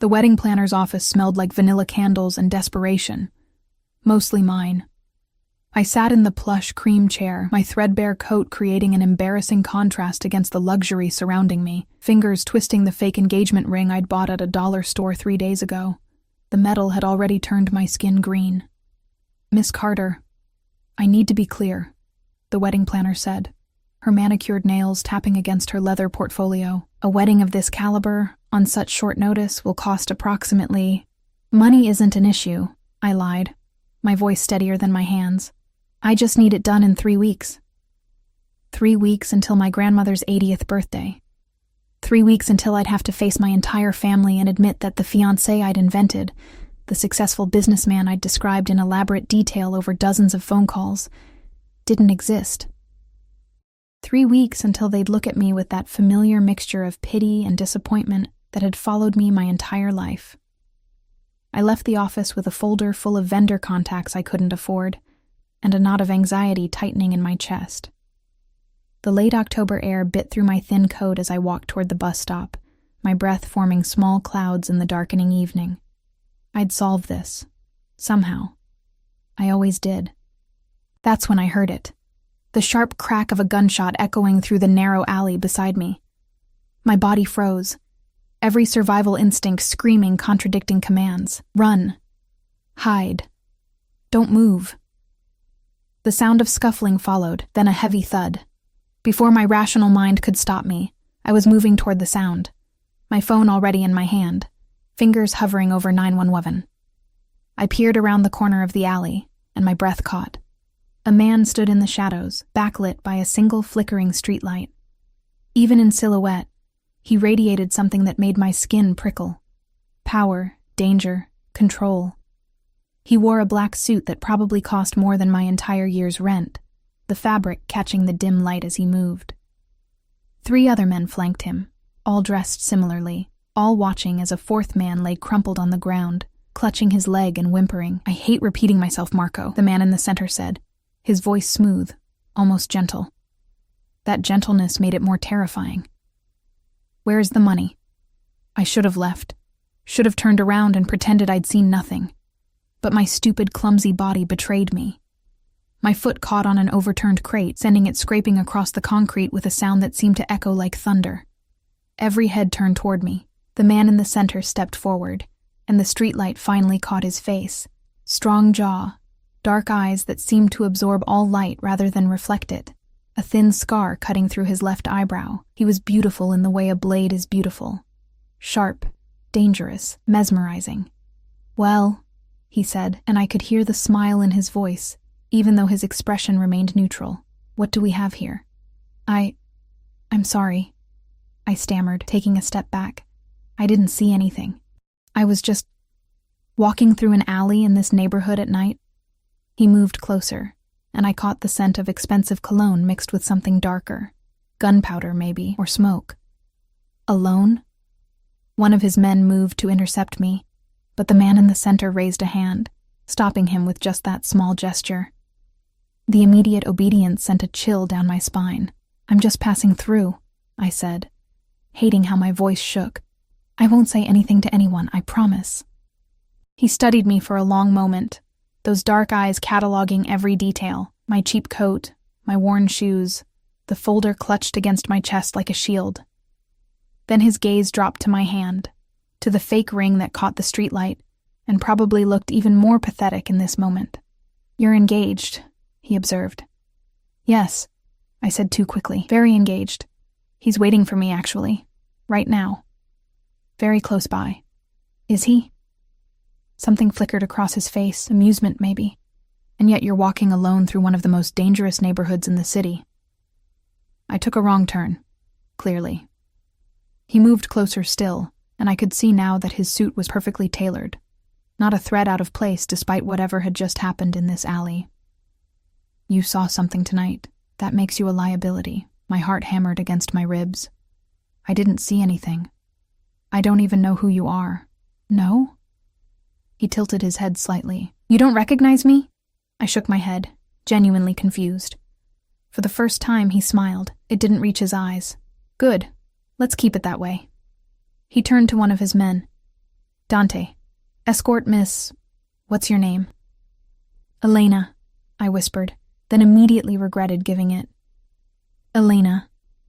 The wedding planner's office smelled like vanilla candles and desperation. Mostly mine. I sat in the plush cream chair, my threadbare coat creating an embarrassing contrast against the luxury surrounding me, fingers twisting the fake engagement ring I'd bought at a dollar store 3 days ago. The metal had already turned my skin green. "Miss Carter, I need to be clear," the wedding planner said, her manicured nails tapping against her leather portfolio. "A wedding of this caliber, on such short notice, will cost approximately—" "Money isn't an issue," I lied, my voice steadier than my hands. "I just need it done in 3 weeks. 3 weeks until my grandmother's 80th birthday. 3 weeks until I'd have to face my entire family and admit that the fiancé I'd invented, the successful businessman I'd described in elaborate detail over dozens of phone calls, didn't exist. 3 weeks until they'd look at me with that familiar mixture of pity and disappointment that had followed me my entire life. I left the office with a folder full of vendor contacts I couldn't afford, and a knot of anxiety tightening in my chest. The late October air bit through my thin coat as I walked toward the bus stop, my breath forming small clouds in the darkening evening. I'd solve this. Somehow. I always did. That's when I heard it. The sharp crack of a gunshot echoing through the narrow alley beside me. My body froze, every survival instinct screaming contradicting commands. Run. Hide. Don't move. The sound of scuffling followed, then a heavy thud. Before my rational mind could stop me, I was moving toward the sound, my phone already in my hand, fingers hovering over 911. I peered around the corner of the alley, and my breath caught. A man stood in the shadows, backlit by a single flickering streetlight. Even in silhouette, he radiated something that made my skin prickle. Power, danger, control. He wore a black suit that probably cost more than my entire year's rent, the fabric catching the dim light as he moved. 3 other men flanked him, all dressed similarly, all watching as a 4th man lay crumpled on the ground, clutching his leg and whimpering. "I hate repeating myself, Marco," the man in the center said, his voice smooth, almost gentle. That gentleness made it more terrifying. "Where's the money?" I should have left, should have turned around and pretended I'd seen nothing. But my stupid, clumsy body betrayed me. My foot caught on an overturned crate, sending it scraping across the concrete with a sound that seemed to echo like thunder. Every head turned toward me. The man in the center stepped forward, and the streetlight finally caught his face. Strong jaw, dark eyes that seemed to absorb all light rather than reflect it. A thin scar cutting through his left eyebrow. He was beautiful in the way a blade is beautiful. Sharp, dangerous, mesmerizing. "Well," he said, and I could hear the smile in his voice, even though his expression remained neutral. "What do we have here?" I'm sorry," I stammered, taking a step back. "I didn't see anything. I was just walking through an alley in this neighborhood at night." He moved closer, and I caught the scent of expensive cologne mixed with something darker. Gunpowder, maybe, or smoke. "Alone?" One of his men moved to intercept me, but the man in the center raised a hand, stopping him with just that small gesture. The immediate obedience sent a chill down my spine. "I'm just passing through," I said, hating how my voice shook. "I won't say anything to anyone, I promise." He studied me for a long moment, those dark eyes cataloging every detail, my cheap coat, my worn shoes, the folder clutched against my chest like a shield. Then his gaze dropped to my hand, to the fake ring that caught the streetlight, and probably looked even more pathetic in this moment. "You're engaged," he observed. "Yes," I said too quickly. "Very engaged. He's waiting for me, actually. Right now. Very close by." "Is he?" Something flickered across his face, amusement maybe. "And yet you're walking alone through one of the most dangerous neighborhoods in the city." I took a wrong turn, clearly. He moved closer still, and I could see now that his suit was perfectly tailored. Not a thread out of place despite whatever had just happened in this alley. "You saw something tonight. That makes you a liability." My heart hammered against my ribs. "I didn't see anything. I don't even know who you are." "No?" He tilted his head slightly. "You don't recognize me?" I shook my head, genuinely confused. For the first time, he smiled. It didn't reach his eyes. "Good. Let's keep it that way." He turned to one of his men. Dante. Escort Miss... What's your name? Elena, I whispered, then immediately regretted giving it. Elena,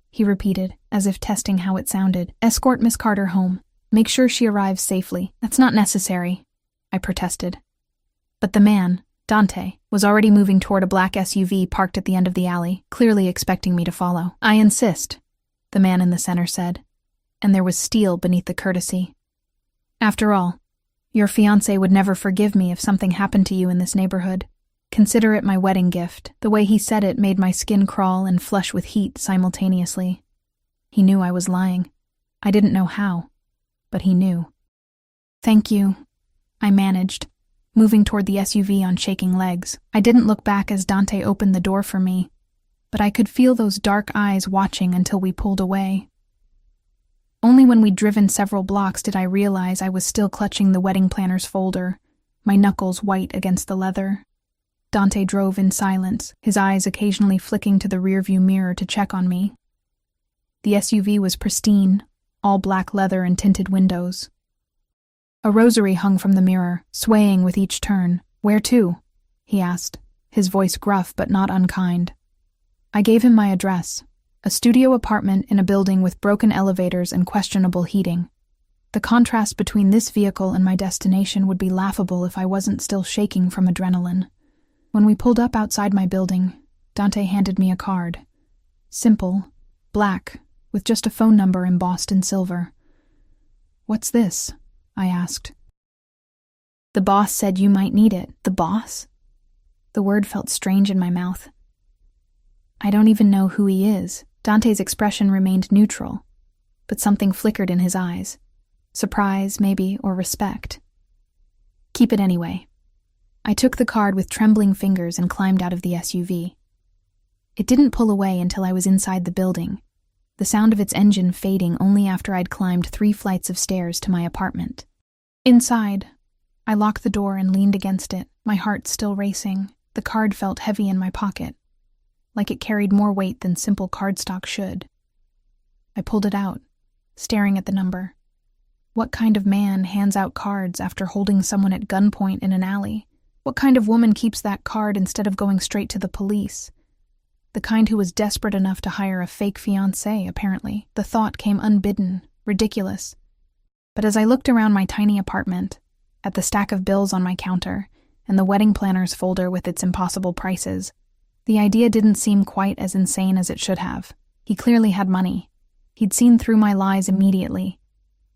he repeated, as if testing how it sounded. Escort Miss Carter home. Make sure she arrives safely. That's not necessary, I protested. But the man, Dante, was already moving toward a black SUV parked at the end of the alley, clearly expecting me to follow. I insist, the man in the center said, and there was steel beneath the courtesy. After all, your fiancé would never forgive me if something happened to you in this neighborhood. Consider it my wedding gift. The way he said it made my skin crawl and flush with heat simultaneously. He knew I was lying. I didn't know how, but he knew. Thank you, I managed, moving toward the SUV on shaking legs. I didn't look back as Dante opened the door for me, but I could feel those dark eyes watching until we pulled away. Only when we'd driven several blocks did I realize I was still clutching the wedding planner's folder, my knuckles white against the leather. Dante drove in silence, his eyes occasionally flicking to the rearview mirror to check on me. The SUV was pristine, all black leather and tinted windows. A rosary hung from the mirror, swaying with each turn. Where to? He asked, his voice gruff but not unkind. I gave him my address, a studio apartment in a building with broken elevators and questionable heating. The contrast between this vehicle and my destination would be laughable if I wasn't still shaking from adrenaline. When we pulled up outside my building, Dante handed me a card. Simple, black, with just a phone number embossed in silver. What's this? I asked. The boss said you might need it. The boss? The word felt strange in my mouth. I don't even know who he is. Dante's expression remained neutral, but something flickered in his eyes. Surprise, maybe, or respect. Keep it anyway. I took the card with trembling fingers and climbed out of the SUV. It didn't pull away until I was inside the building, the sound of its engine fading only after I'd climbed 3 flights of stairs to my apartment. Inside, I locked the door and leaned against it, my heart still racing. The card felt heavy in my pocket, like it carried more weight than simple cardstock should. I pulled it out, staring at the number. What kind of man hands out cards after holding someone at gunpoint in an alley? What kind of woman keeps that card instead of going straight to the police? The kind who was desperate enough to hire a fake fiancé, apparently. The thought came unbidden, ridiculous. But as I looked around my tiny apartment, at the stack of bills on my counter, and the wedding planner's folder with its impossible prices, the idea didn't seem quite as insane as it should have. He clearly had money. He'd seen through my lies immediately,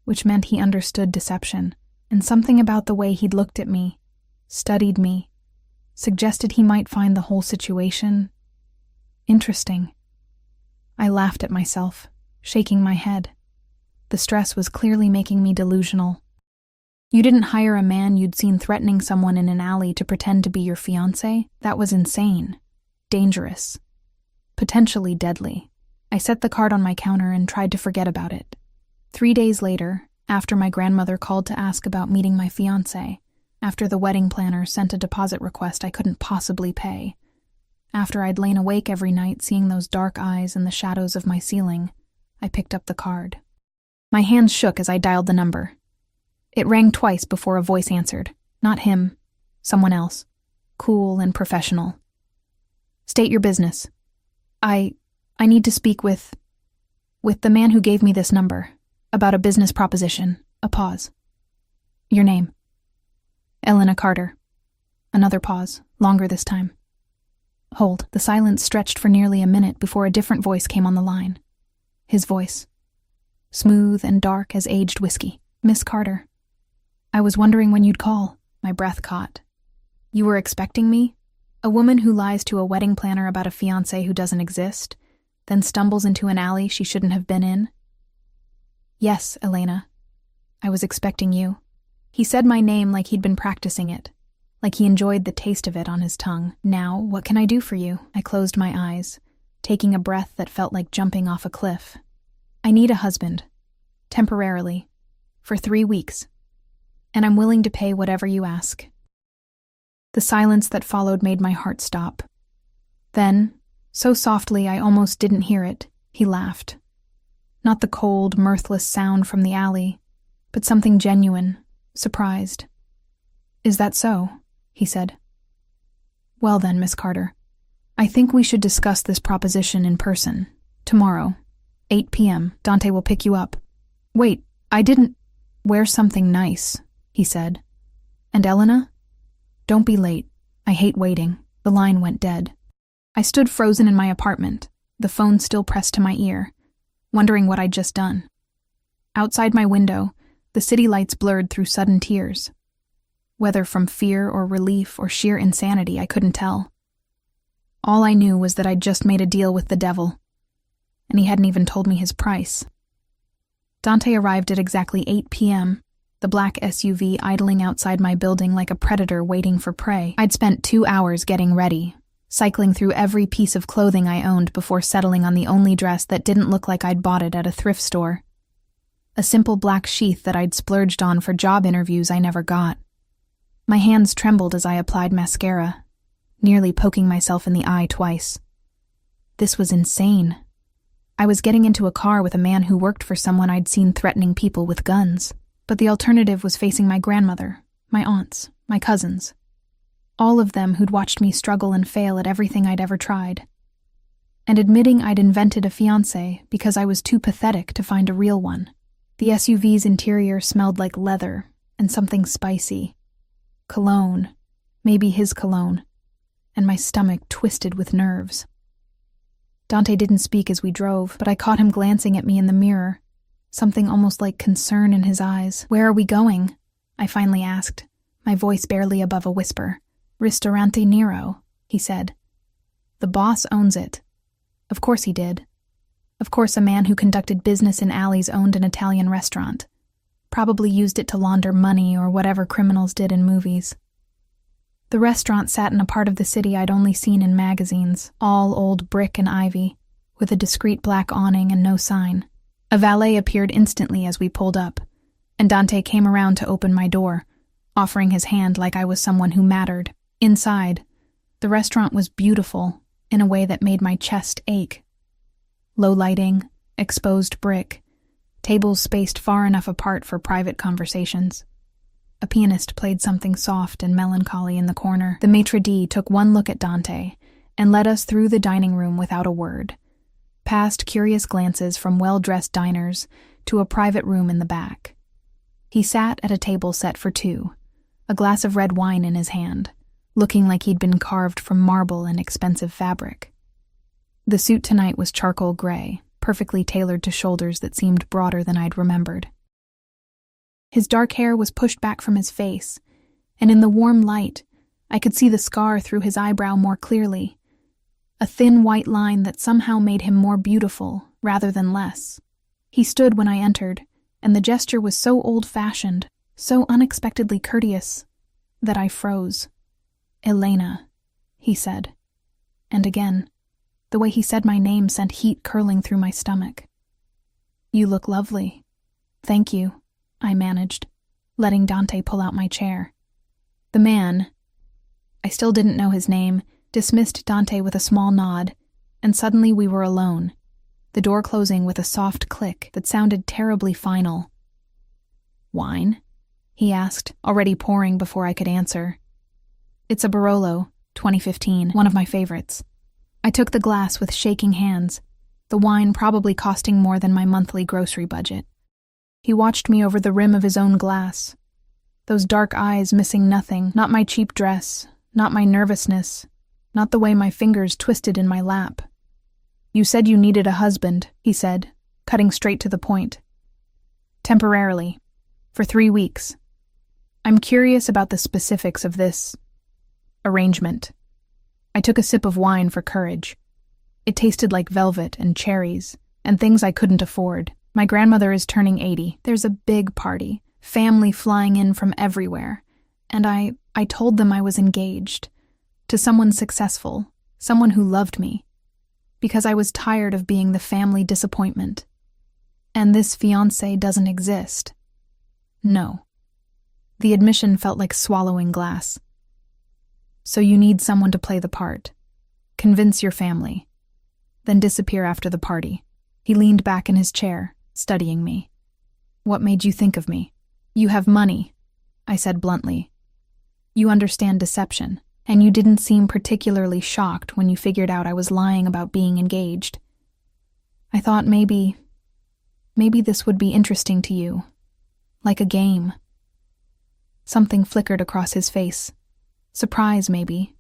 which meant he understood deception, and something about the way he'd looked at me, studied me, suggested he might find the whole situation interesting. I laughed at myself, shaking my head. The stress was clearly making me delusional. You didn't hire a man you'd seen threatening someone in an alley to pretend to be your fiancé? That was insane. Dangerous. Potentially deadly. I set the card on my counter and tried to forget about it. 3 days later, after my grandmother called to ask about meeting my fiancé, after the wedding planner sent a deposit request I couldn't possibly pay, after I'd lain awake every night seeing those dark eyes in the shadows of my ceiling, I picked up the card. My hands shook as I dialed the number. It rang twice before a voice answered. Not him. Someone else. Cool and professional. State your business. I need to speak with the man who gave me this number, about a business proposition. A pause. Your name? Elena Carter. Another pause, longer this time. Hold. The silence stretched for nearly a minute before a different voice came on the line. His voice. Smooth and dark as aged whiskey. Miss Carter. I was wondering when you'd call. My breath caught. You were expecting me? A woman who lies to a wedding planner about a fiancé who doesn't exist, then stumbles into an alley she shouldn't have been in? Yes, Elena. I was expecting you. He said my name like he'd been practicing it, like he enjoyed the taste of it on his tongue. Now, what can I do for you? I closed my eyes, taking a breath that felt like jumping off a cliff. I need a husband. Temporarily. For 3 weeks. And I'm willing to pay whatever you ask. The silence that followed made my heart stop. Then, so softly I almost didn't hear it, he laughed. Not the cold, mirthless sound from the alley, but something genuine, surprised. "Is that so?" he said. "Well then, Miss Carter, I think we should discuss this proposition in person. Tomorrow, 8 p.m. Dante will pick you up." "Wait, I didn't—" "Wear something nice," he said. "And Elena? Don't be late. I hate waiting." The line went dead. I stood frozen in my apartment, the phone still pressed to my ear, wondering what I'd just done. Outside my window, the city lights blurred through sudden tears. Whether from fear or relief or sheer insanity, I couldn't tell. All I knew was that I'd just made a deal with the devil, and he hadn't even told me his price. Dante arrived at exactly 8 p.m., the black SUV idling outside my building like a predator waiting for prey. I'd spent 2 hours getting ready, cycling through every piece of clothing I owned before settling on the only dress that didn't look like I'd bought it at a thrift store. A simple black sheath that I'd splurged on for job interviews I never got. My hands trembled as I applied mascara, nearly poking myself in the eye twice. This was insane. I was getting into a car with a man who worked for someone I'd seen threatening people with guns, but the alternative was facing my grandmother, my aunts, my cousins. All of them who'd watched me struggle and fail at everything I'd ever tried. And admitting I'd invented a fiancé because I was too pathetic to find a real one. The SUV's interior smelled like leather and something spicy. Cologne, maybe his cologne, and my stomach twisted with nerves. Dante didn't speak as we drove, but I caught him glancing at me in the mirror, something almost like concern in his eyes. "Where are we going?" I finally asked, my voice barely above a whisper. "Ristorante Nero," he said. "The boss owns it." Of course he did. Of course a man who conducted business in alleys owned an Italian restaurant. Probably used it to launder money or whatever criminals did in movies. The restaurant sat in a part of the city I'd only seen in magazines, all old brick and ivy, with a discreet black awning and no sign. A valet appeared instantly as we pulled up, and Dante came around to open my door, offering his hand like I was someone who mattered. Inside, the restaurant was beautiful in a way that made my chest ache. Low lighting, exposed brick, tables spaced far enough apart for private conversations. A pianist played something soft and melancholy in the corner. The maitre d' took one look at Dante and led us through the dining room without a word, past curious glances from well-dressed diners to a private room in the back. He sat at a table set for two, a glass of red wine in his hand, looking like he'd been carved from marble and expensive fabric. The suit tonight was charcoal gray, perfectly tailored to shoulders that seemed broader than I'd remembered. His dark hair was pushed back from his face, and in the warm light, I could see the scar through his eyebrow more clearly, a thin white line that somehow made him more beautiful rather than less. He stood when I entered, and the gesture was so old-fashioned, so unexpectedly courteous, that I froze. "Elena," he said. And again, the way he said my name sent heat curling through my stomach. "You look lovely." "Thank you," I managed, letting Dante pull out my chair. The man, I still didn't know his name, dismissed Dante with a small nod, and suddenly we were alone, the door closing with a soft click that sounded terribly final. "Wine?" he asked, already pouring before I could answer. "It's a Barolo, 2015, one of my favorites." I took the glass with shaking hands, the wine probably costing more than my monthly grocery budget. He watched me over the rim of his own glass, those dark eyes missing nothing, not my cheap dress, not my nervousness, not the way my fingers twisted in my lap. "You said you needed a husband," he said, cutting straight to the point. "Temporarily. For 3 weeks. I'm curious about the specifics of this arrangement." I took a sip of wine for courage. It tasted like velvet and cherries, and things I couldn't afford. My grandmother is turning 80. There's a big party, family flying in from everywhere, and I told them I was engaged. To someone successful, someone who loved me. Because I was tired of being the family disappointment. And this fiancé doesn't exist. No. The admission felt like swallowing glass. "So you need someone to play the part. Convince your family. Then disappear after the party." He leaned back in his chair, studying me. "What made you think of me?" "You have money. I said bluntly. You understand deception, and you didn't seem particularly shocked when you figured out I was lying about being engaged. I thought maybe this would be interesting to you, like a game. Something flickered across his face. Surprise, maybe,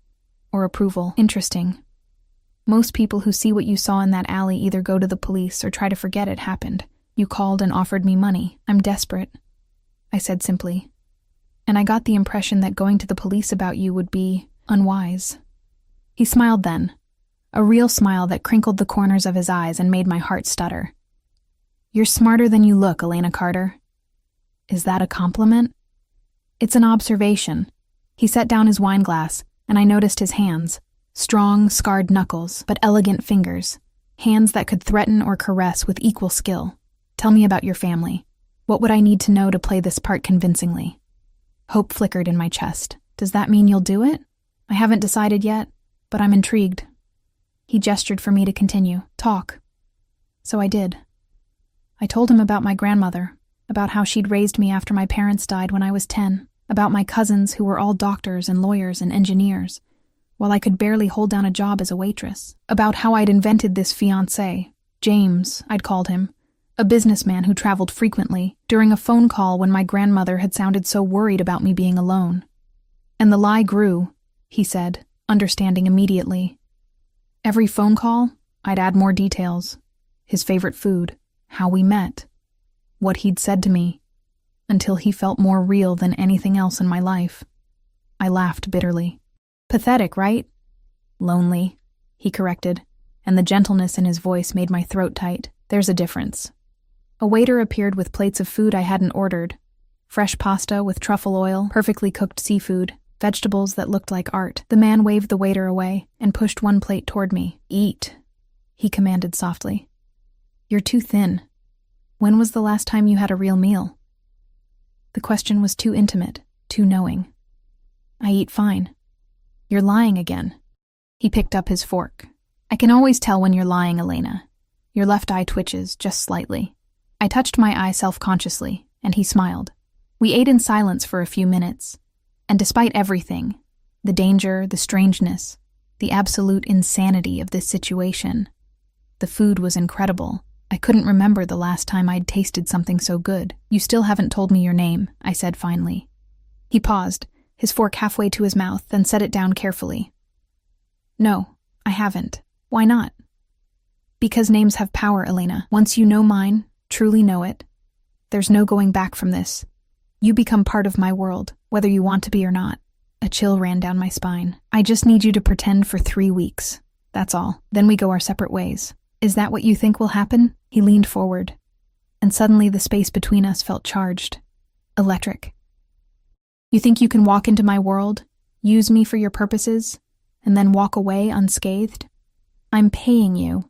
or approval. Interesting. Most people who see what you saw in that alley either go to the police or try to forget it happened. You called and offered me money. I'm desperate, I said simply. And I got the impression that going to the police about you would be unwise. He smiled then, a real smile that crinkled the corners of his eyes and made my heart stutter. You're smarter than you look, Elena Carter. Is that a compliment? It's an observation. He set down his wine glass, and I noticed his hands. Strong, scarred knuckles, but elegant fingers. Hands that could threaten or caress with equal skill. Tell me about your family. What would I need to know to play this part convincingly? Hope flickered in my chest. Does that mean you'll do it? I haven't decided yet, but I'm intrigued. He gestured for me to continue. Talk. So I did. I told him about my grandmother, about how she'd raised me after my parents died when I was 10, about my cousins who were all doctors and lawyers and engineers, while I could barely hold down a job as a waitress, about how I'd invented this fiancé, James, I'd called him, a businessman who traveled frequently, during a phone call when my grandmother had sounded so worried about me being alone. And the lie grew, he said, understanding immediately. Every phone call, I'd add more details. His favorite food, how we met, what he'd said to me, until he felt more real than anything else in my life. I laughed bitterly. Pathetic, right? Lonely, he corrected, and the gentleness in his voice made my throat tight. There's a difference. A waiter appeared with plates of food I hadn't ordered. Fresh pasta with truffle oil, perfectly cooked seafood, vegetables that looked like art. The man waved the waiter away and pushed one plate toward me. Eat, he commanded softly. You're too thin. When was the last time you had a real meal? The question was too intimate, too knowing. I eat fine. You're lying again. He picked up his fork. I can always tell when you're lying, Elena. Your left eye twitches, just slightly. I touched my eye self-consciously, and he smiled. We ate in silence for a few minutes, and despite everything, the danger, the strangeness, the absolute insanity of this situation, the food was incredible. I couldn't remember the last time I'd tasted something so good. You still haven't told me your name, I said finally. He paused, his fork halfway to his mouth, then set it down carefully. No, I haven't. Why not? Because names have power, Elena. Once you know mine, truly know it, there's no going back from this. You become part of my world, whether you want to be or not. A chill ran down my spine. I just need you to pretend for 3 weeks. That's all. Then we go our separate ways. Is that what you think will happen? He leaned forward, and suddenly the space between us felt charged. Electric. You think you can walk into my world, use me for your purposes, and then walk away unscathed? I'm paying you,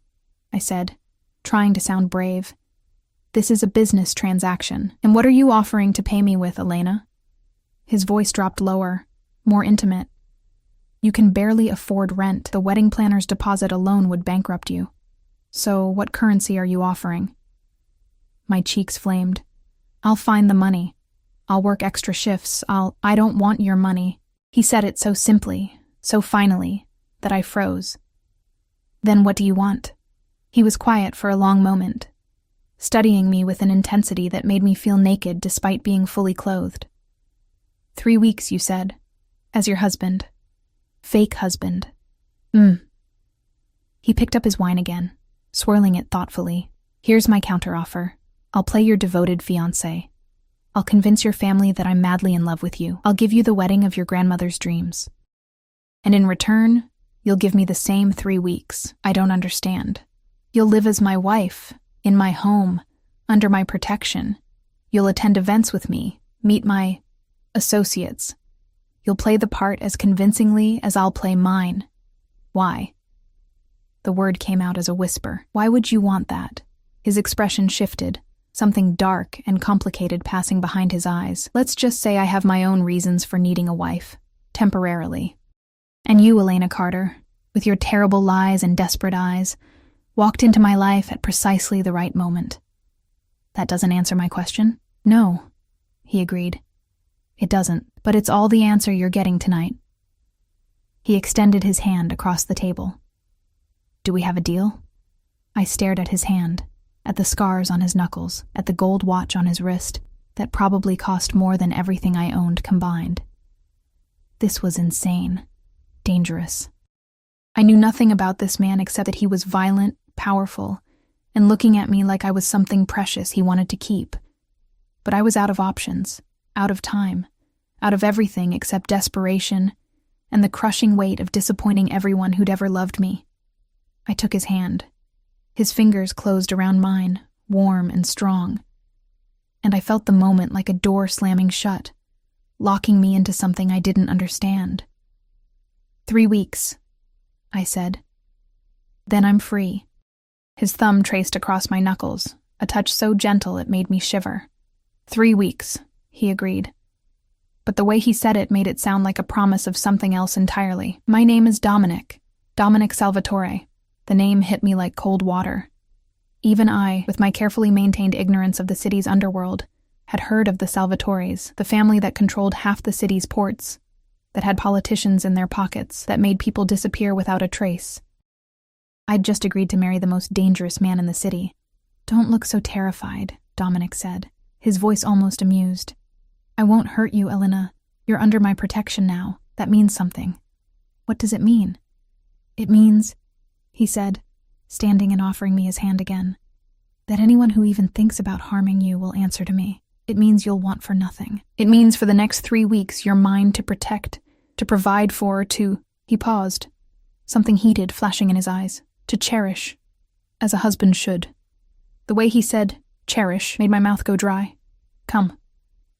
I said, trying to sound brave. This is a business transaction. And what are you offering to pay me with, Elena? His voice dropped lower, more intimate. You can barely afford rent. The wedding planner's deposit alone would bankrupt you. So what currency are you offering? My cheeks flamed. I'll find the money. I'll work extra shifts. I don't want your money. He said it so simply, so finally, that I froze. Then what do you want? He was quiet for a long moment, studying me with an intensity that made me feel naked despite being fully clothed. 3 weeks, you said, as your husband. Fake husband. He picked up his wine again, swirling it thoughtfully. Here's my counteroffer. I'll play your devoted fiancé. I'll convince your family that I'm madly in love with you. I'll give you the wedding of your grandmother's dreams. And in return, you'll give me the same 3 weeks. I don't understand. You'll live as my wife, in my home, under my protection. You'll attend events with me, meet my associates. You'll play the part as convincingly as I'll play mine. Why? The word came out as a whisper. Why would you want that? His expression shifted, something dark and complicated passing behind his eyes. Let's just say I have my own reasons for needing a wife, temporarily. And you, Elena Carter, with your terrible lies and desperate eyes, walked into my life at precisely the right moment. That doesn't answer my question? No, he agreed. It doesn't, but it's all the answer you're getting tonight. He extended his hand across the table. Do we have a deal? I stared at his hand, at the scars on his knuckles, at the gold watch on his wrist that probably cost more than everything I owned combined. This was insane, dangerous. I knew nothing about this man except that he was violent, powerful, and looking at me like I was something precious he wanted to keep. But I was out of options, out of time, out of everything except desperation and the crushing weight of disappointing everyone who'd ever loved me. I took his hand. His fingers closed around mine, warm and strong. And I felt the moment like a door slamming shut, locking me into something I didn't understand. 3 weeks, I said. Then I'm free. His thumb traced across my knuckles, a touch so gentle it made me shiver. 3 weeks, he agreed. But the way he said it made it sound like a promise of something else entirely. My name is Dominic Salvatore. The name hit me like cold water. Even I, with my carefully maintained ignorance of the city's underworld, had heard of the Salvatores, the family that controlled half the city's ports, that had politicians in their pockets, that made people disappear without a trace. I'd just agreed to marry the most dangerous man in the city. Don't look so terrified, Dominic said, his voice almost amused. I won't hurt you, Elena. You're under my protection now. That means something. What does it mean? It means, he said, standing and offering me his hand again, that anyone who even thinks about harming you will answer to me. It means you'll want for nothing. It means for the next 3 weeks you're mine to protect, to provide for, to... He paused, something heated flashing in his eyes. To cherish, as a husband should. The way he said, cherish, made my mouth go dry. Come,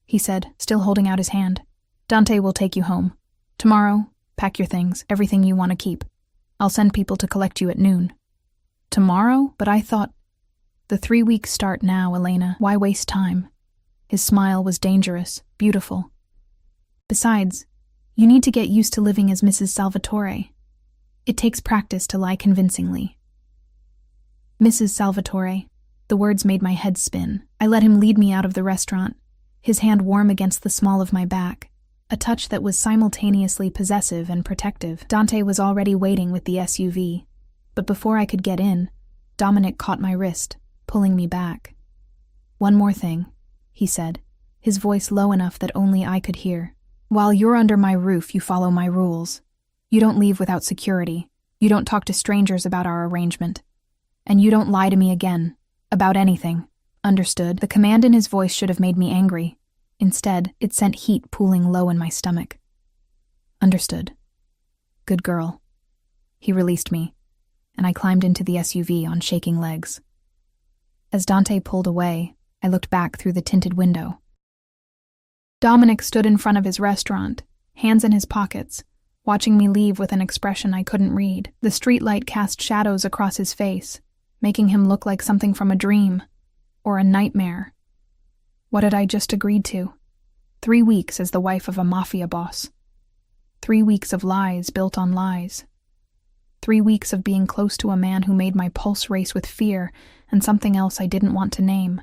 he said, still holding out his hand. Dante will take you home. Tomorrow, pack your things, everything you want to keep. I'll send people to collect you at noon. Tomorrow? But I thought... The 3 weeks start now, Elena. Why waste time? His smile was dangerous, beautiful. Besides, you need to get used to living as Mrs. Salvatore. It takes practice to lie convincingly. Mrs. Salvatore. The words made my head spin. I let him lead me out of the restaurant, his hand warm against the small of my back, a touch that was simultaneously possessive and protective. Dante was already waiting with the SUV, but before I could get in, Dominic caught my wrist, pulling me back. One more thing, he said, his voice low enough that only I could hear. While you're under my roof, you follow my rules. You don't leave without security. You don't talk to strangers about our arrangement. And you don't lie to me again. About anything. Understood? The command in his voice should have made me angry. Instead, it sent heat pooling low in my stomach. Understood. Good girl. He released me, and I climbed into the SUV on shaking legs. As Dante pulled away, I looked back through the tinted window. Dominic stood in front of his restaurant, hands in his pockets, watching me leave with an expression I couldn't read. The streetlight cast shadows across his face, making him look like something from a dream, or a nightmare. What had I just agreed to? 3 weeks as the wife of a Mafia boss. 3 weeks of lies built on lies. 3 weeks of being close to a man who made my pulse race with fear and something else I didn't want to name.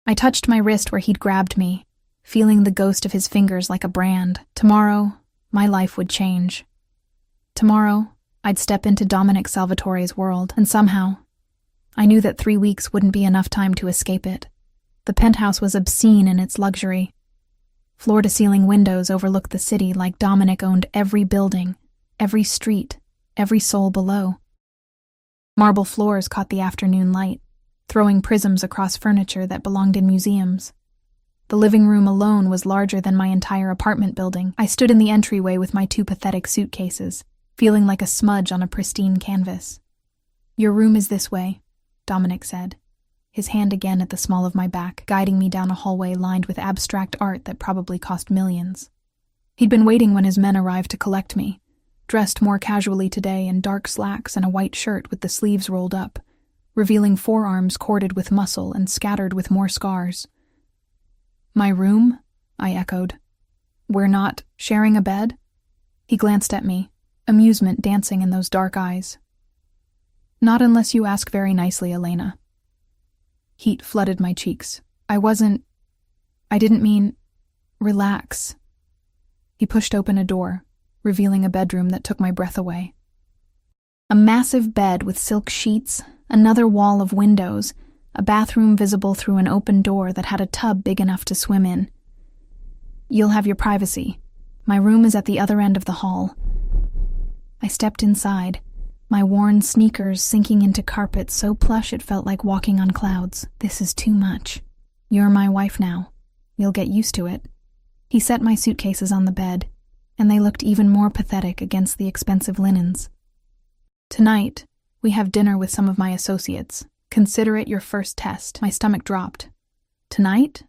I touched my wrist where he'd grabbed me, feeling the ghost of his fingers like a brand. Tomorrow, my life would change. Tomorrow, I'd step into Dominic Salvatore's world, and somehow, I knew that 3 weeks wouldn't be enough time to escape it. The penthouse was obscene in its luxury. Floor-to-ceiling windows overlooked the city like Dominic owned every building, every street, every soul below. Marble floors caught the afternoon light, throwing prisms across furniture that belonged in museums. The living room alone was larger than my entire apartment building. I stood in the entryway with my 2 pathetic suitcases, feeling like a smudge on a pristine canvas. Your room is this way, Dominic said, his hand again at the small of my back, guiding me down a hallway lined with abstract art that probably cost millions. He'd been waiting when his men arrived to collect me, dressed more casually today in dark slacks and a white shirt with the sleeves rolled up, revealing forearms corded with muscle and scattered with more scars. My room? I echoed. We're not sharing a bed? He glanced at me, amusement dancing in those dark eyes. Not unless you ask very nicely, Elena. Heat flooded my cheeks. I didn't mean... Relax, He pushed open a door, revealing a bedroom that took my breath away. A massive bed with silk sheets, another wall of windows, a bathroom visible through an open door that had a tub big enough to swim in. "You'll have your privacy. My room is at the other end of the hall." I stepped inside, my worn sneakers sinking into carpet so plush it felt like walking on clouds. "This is too much. You're my wife now. You'll get used to it." He set my suitcases on the bed, and they looked even more pathetic against the expensive linens. "Tonight, we have dinner with some of my associates. Consider it your first test." My stomach dropped. "Tonight?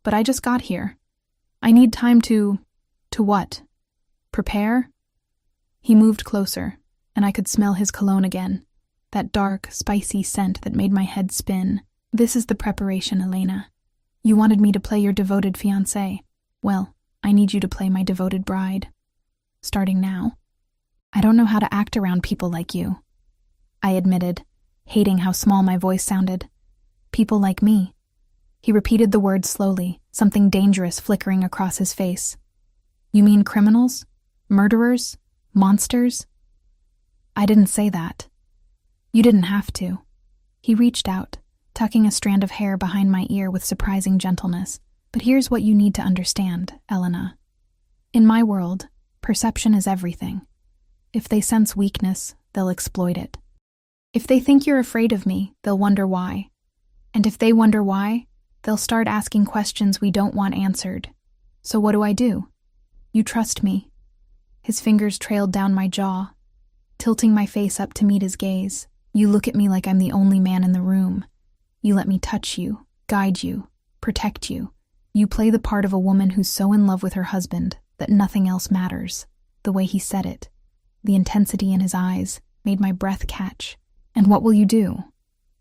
But I just got here. I need time to what? Prepare?" He moved closer, and I could smell his cologne again, that dark, spicy scent that made my head spin. "This is the preparation, Elena. You wanted me to play your devoted fiancée. Well, I need you to play my devoted bride. Starting now." "I don't know how to act around people like you," I admitted, hating how small my voice sounded. "People like me." He repeated the words slowly, something dangerous flickering across his face. "You mean criminals? Murderers? Monsters?" "I didn't say that." "You didn't have to." He reached out, tucking a strand of hair behind my ear with surprising gentleness. "But here's what you need to understand, Elena. In my world, perception is everything. If they sense weakness, they'll exploit it. If they think you're afraid of me, they'll wonder why. And if they wonder why, they'll start asking questions we don't want answered. So what do? You trust me." His fingers trailed down my jaw, tilting my face up to meet his gaze. "You look at me like I'm the only man in the room. You let me touch you, guide you, protect you. You play the part of a woman who's so in love with her husband that nothing else matters." The way he said it, the intensity in his eyes, made my breath catch. "And what will you do?"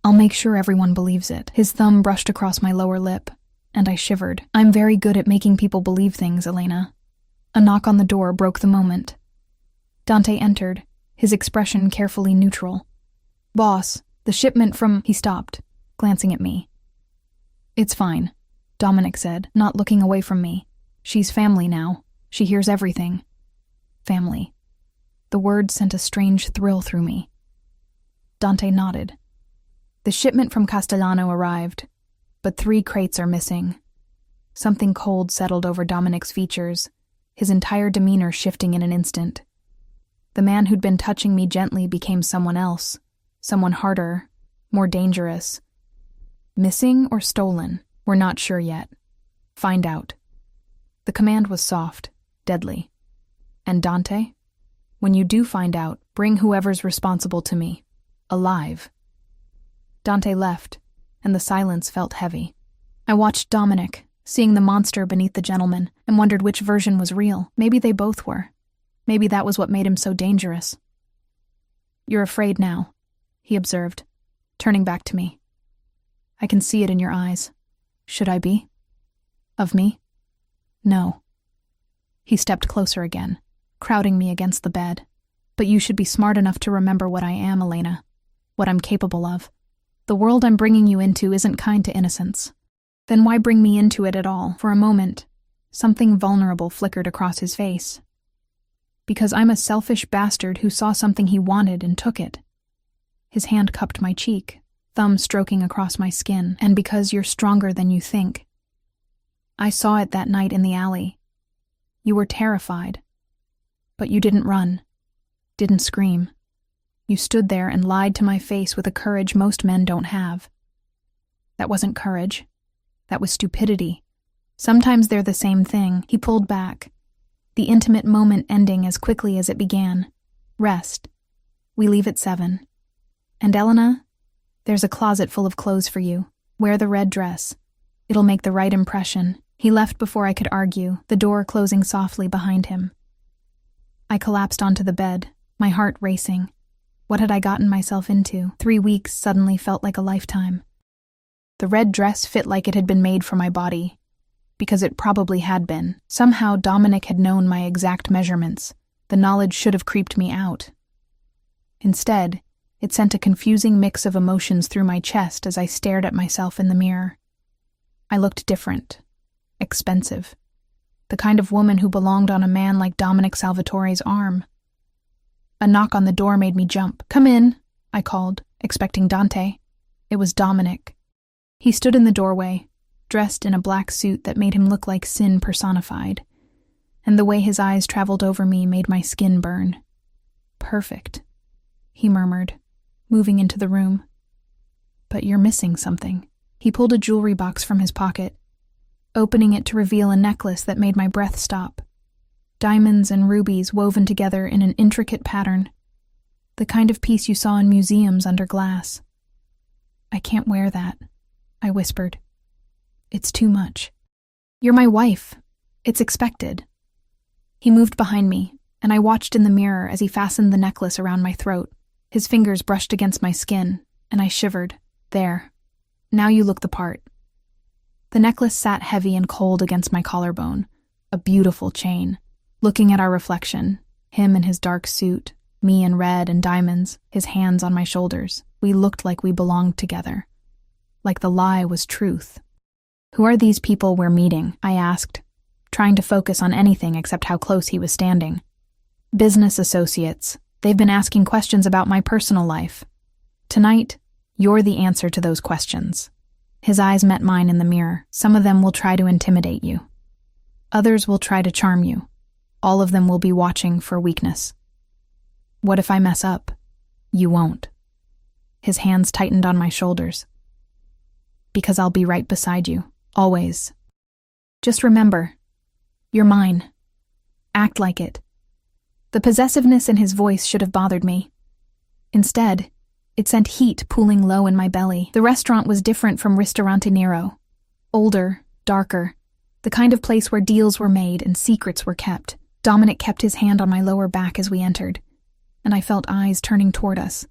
"I'll make sure everyone believes it." His thumb brushed across my lower lip, and I shivered. "I'm very good at making people believe things, Elena." A knock on the door broke the moment. Dante entered, his expression carefully neutral. "Boss, the shipment from—" He stopped, glancing at me. "It's fine," Dominic said, not looking away from me. "She's family now. She hears everything." Family. The word sent a strange thrill through me. Dante nodded. "The shipment from Castellano arrived, but 3 crates are missing." Something cold settled over Dominic's features, his entire demeanor shifting in an instant. The man who'd been touching me gently became someone else, someone harder, more dangerous. "Missing or stolen? We're not sure yet. Find out." The command was soft, deadly. "And Dante? When you do find out, bring whoever's responsible to me. Alive." Dante left, and the silence felt heavy. I watched Dominic, seeing the monster beneath the gentleman, and wondered which version was real. Maybe they both were. Maybe that was what made him so dangerous. "You're afraid now," he observed, turning back to me. "I can see it in your eyes. Should I be? Of me? No." He stepped closer again, crowding me against the bed. "But you should be smart enough to remember what I am, Elena. What I'm capable of. The world I'm bringing you into isn't kind to innocence. Then why bring me into it at all?" For a moment, something vulnerable flickered across his face. "Because I'm a selfish bastard who saw something he wanted and took it." His hand cupped my cheek, thumb stroking across my skin. "And because you're stronger than you think. I saw it that night in the alley. You were terrified. But you didn't run, didn't scream. You stood there and lied to my face with a courage most men don't have. That wasn't courage. That was stupidity. Sometimes they're the same thing." He pulled back, the intimate moment ending as quickly as it began. "Rest. We leave at 7. And Elena, there's a closet full of clothes for you. Wear the red dress. It'll make the right impression." He left before I could argue, the door closing softly behind him. I collapsed onto the bed, my heart racing. What had I gotten myself into? 3 weeks suddenly felt like a lifetime. The red dress fit like it had been made for my body, because it probably had been. Somehow Dominic had known my exact measurements. The knowledge should have creeped me out. Instead, it sent a confusing mix of emotions through my chest as I stared at myself in the mirror. I looked different. Expensive. the kind of woman who belonged on a man like Dominic Salvatore's arm. A knock on the door made me jump. "Come in," I called, expecting Dante. It was Dominic. He stood in the doorway, dressed in a black suit that made him look like sin personified, and the way his eyes traveled over me made my skin burn. "Perfect," he murmured, moving into the room. "But you're missing something." He pulled a jewelry box from his pocket, opening it to reveal a necklace that made my breath stop. Diamonds and rubies woven together in an intricate pattern, the kind of piece you saw in museums under glass. "I can't wear that," I whispered. "It's too much." "You're my wife. It's expected." He moved behind me, and I watched in the mirror as he fastened the necklace around my throat. His fingers brushed against my skin, and I shivered. "There. Now you look the part." The necklace sat heavy and cold against my collarbone, a beautiful chain. Looking at our reflection, him in his dark suit, me in red and diamonds, his hands on my shoulders, we looked like we belonged together. Like the lie was truth. "Who are these people we're meeting?" I asked, trying to focus on anything except how close he was standing. "Business associates. They've been asking questions about my personal life. Tonight, you're the answer to those questions." His eyes met mine in the mirror. "Some of them will try to intimidate you. Others will try to charm you. All of them will be watching for weakness. What if I mess up? You won't." His hands tightened on my shoulders. "Because I'll be right beside you, always. Just remember, you're mine. Act like it." The possessiveness in his voice should have bothered me. Instead, it sent heat pooling low in my belly. The restaurant was different from Ristorante Nero. Older, darker, the kind of place where deals were made and secrets were kept. Dominic kept his hand on my lower back as we entered, and I felt eyes turning toward us,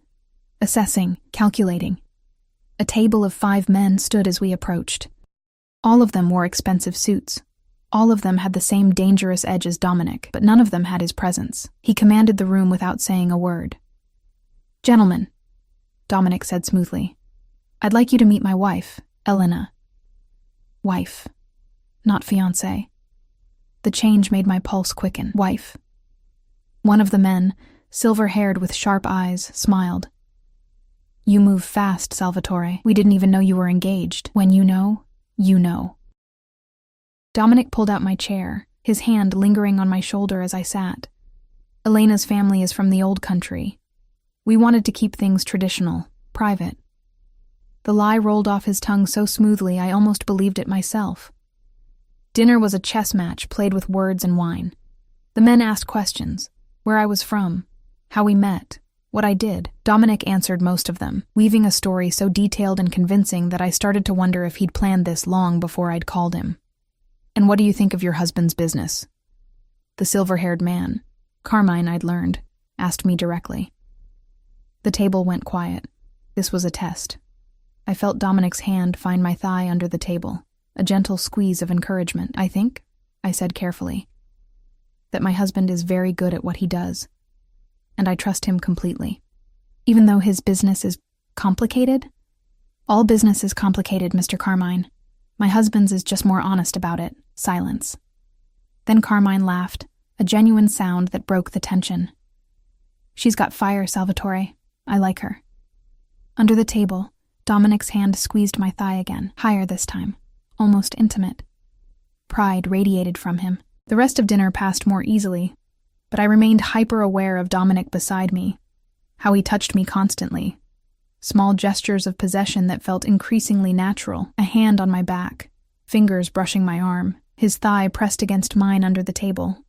assessing, calculating. A table of 5 men stood as we approached. All of them wore expensive suits. All of them had the same dangerous edge as Dominic, but none of them had his presence. He commanded the room without saying a word. "Gentlemen," Dominic said smoothly, "I'd like you to meet my wife, Elena." Wife, not fiancé. The change made my pulse quicken. Wife. One of the men, silver-haired with sharp eyes, smiled. "You move fast, Salvatore. We didn't even know you were engaged. When you know, you know." Dominic pulled out my chair, his hand lingering on my shoulder as I sat. Elena's family is from the old country. We wanted to keep things traditional, private. The lie rolled off his tongue so smoothly I almost believed it myself. Dinner was a chess match played with words and wine. The men asked questions: where I was from, how we met, what I did. Dominic answered most of them, weaving a story so detailed and convincing that I started to wonder if he'd planned this long before I'd called him. "And what do you think of your husband's business?" The silver-haired man, Carmine I'd learned, asked me directly. The table went quiet. This was a test. I felt Dominic's hand find my thigh under the table, a gentle squeeze of encouragement. "I think," I said carefully, "that my husband is very good at what he does, and I trust him completely. Even though his business is complicated? All business is complicated, Mr. Carmine. My husband's is just more honest about it." Silence. Then Carmine laughed, a genuine sound that broke the tension. "She's got fire, Salvatore. I like her." Under the table, Dominic's hand squeezed my thigh again, higher this time, almost intimate. Pride radiated from him. The rest of dinner passed more easily, but I remained hyper-aware of Dominic beside me, how he touched me constantly. Small gestures of possession that felt increasingly natural, a hand on my back, fingers brushing my arm, his thigh pressed against mine under the table.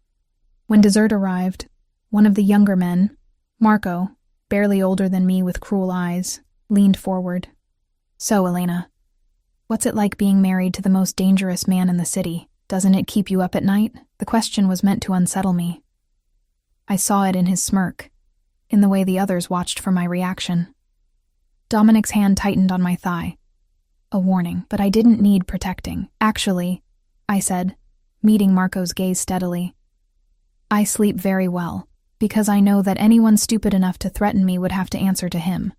When dessert arrived, one of the younger men, Marco, barely older than me with cruel eyes, leaned forward. "So, Elena, what's it like being married to the most dangerous man in the city? Doesn't it keep you up at night?" The question was meant to unsettle me. I saw it in his smirk, in the way the others watched for my reaction. Dominic's hand tightened on my thigh. A warning, but I didn't need protecting. "Actually," I said, meeting Marco's gaze steadily, "I sleep very well, because I know that anyone stupid enough to threaten me would have to answer to him.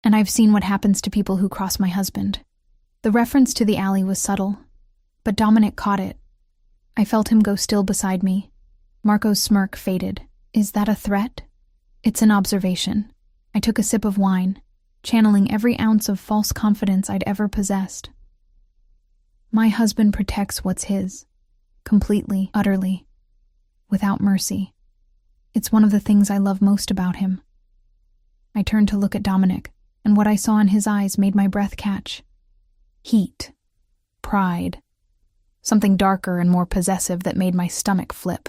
And I've seen what happens to people who cross my husband." The reference to the alley was subtle, but Dominic caught it. I felt him go still beside me. Marco's smirk faded. Is that a threat? It's an observation. I took a sip of wine, channeling every ounce of false confidence I'd ever possessed. My husband protects what's his. Completely, utterly, without mercy. It's one of the things I love most about him. I turned to look at Dominic, and what I saw in his eyes made my breath catch. Heat. Pride. Something darker and more possessive that made my stomach flip.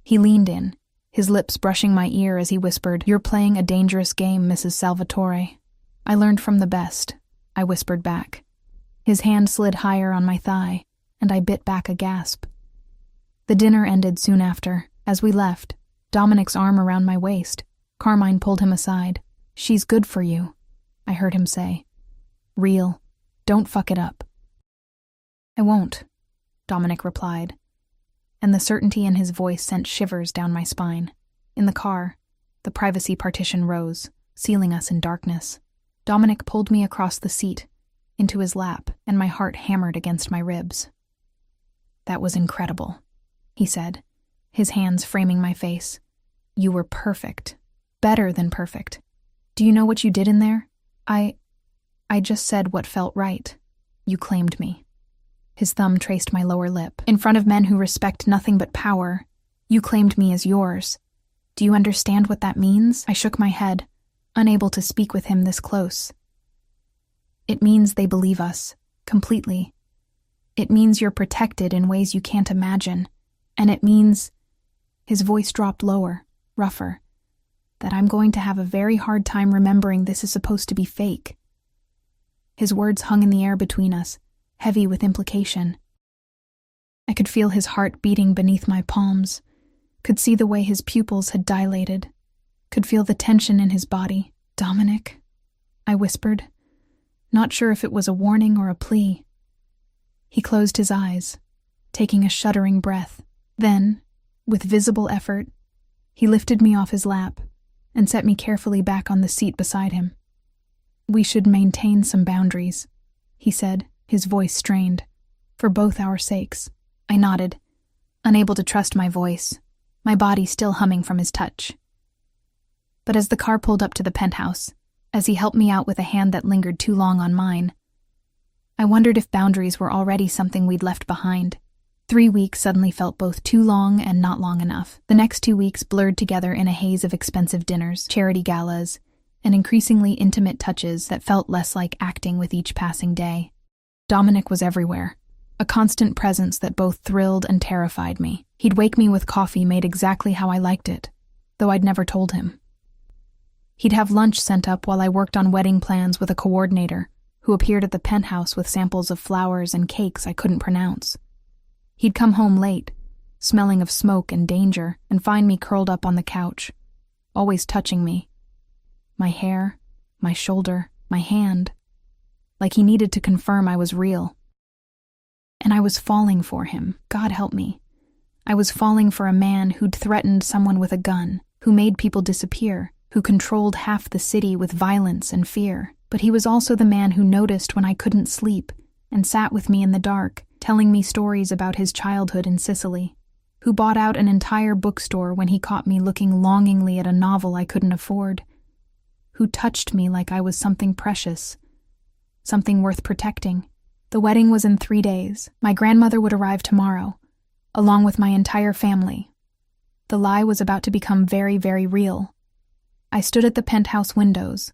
He leaned in, his lips brushing my ear as he whispered, "You're playing a dangerous game, Mrs. Salvatore." "I learned from the best," I whispered back. His hand slid higher on my thigh, and I bit back a gasp. The dinner ended soon after. As we left, Dominic's arm around my waist, Carmine pulled him aside. "She's good for you," I heard him say. "Real. Don't fuck it up." "I won't," Dominic replied, and the certainty in his voice sent shivers down my spine. In the car, the privacy partition rose, sealing us in darkness. Dominic pulled me across the seat, into his lap, and my heart hammered against my ribs. "That was incredible," he said, his hands framing my face. "You were perfect. Better than perfect. Do you know what you did in there? I just said what felt right. You claimed me." His thumb traced my lower lip. "In front of men who respect nothing but power, you claimed me as yours. Do you understand what that means?" I shook my head, unable to speak with him this close. "It means they believe us, completely. It means you're protected in ways you can't imagine. And it means," his voice dropped lower, rougher, "that I'm going to have a very hard time remembering this is supposed to be fake." His words hung in the air between us, heavy with implication. I could feel his heart beating beneath my palms, could see the way his pupils had dilated, could feel the tension in his body. "Dominic," I whispered, not sure if it was a warning or a plea. He closed his eyes, taking a shuddering breath. Then, with visible effort, he lifted me off his lap and set me carefully back on the seat beside him. "We should maintain some boundaries," he said, his voice strained. "For both our sakes." I nodded, unable to trust my voice, my body still humming from his touch. But as the car pulled up to the penthouse, as he helped me out with a hand that lingered too long on mine, I wondered if boundaries were already something we'd left behind. 3 weeks suddenly felt both too long and not long enough. The next 2 weeks blurred together in a haze of expensive dinners, charity galas, and increasingly intimate touches that felt less like acting with each passing day. Dominic was everywhere, a constant presence that both thrilled and terrified me. He'd wake me with coffee made exactly how I liked it, though I'd never told him. He'd have lunch sent up while I worked on wedding plans with a coordinator who appeared at the penthouse with samples of flowers and cakes I couldn't pronounce. He'd come home late, smelling of smoke and danger, and find me curled up on the couch, always touching me. My hair, my shoulder, my hand, like he needed to confirm I was real. And I was falling for him, God help me. I was falling for a man who'd threatened someone with a gun, who made people disappear, who controlled half the city with violence and fear. But he was also the man who noticed when I couldn't sleep and sat with me in the dark, telling me stories about his childhood in Sicily, who bought out an entire bookstore when he caught me looking longingly at a novel I couldn't afford, who touched me like I was something precious, something worth protecting. The wedding was in 3 days. My grandmother would arrive tomorrow, along with my entire family. The lie was about to become very, very real. I stood at the penthouse windows,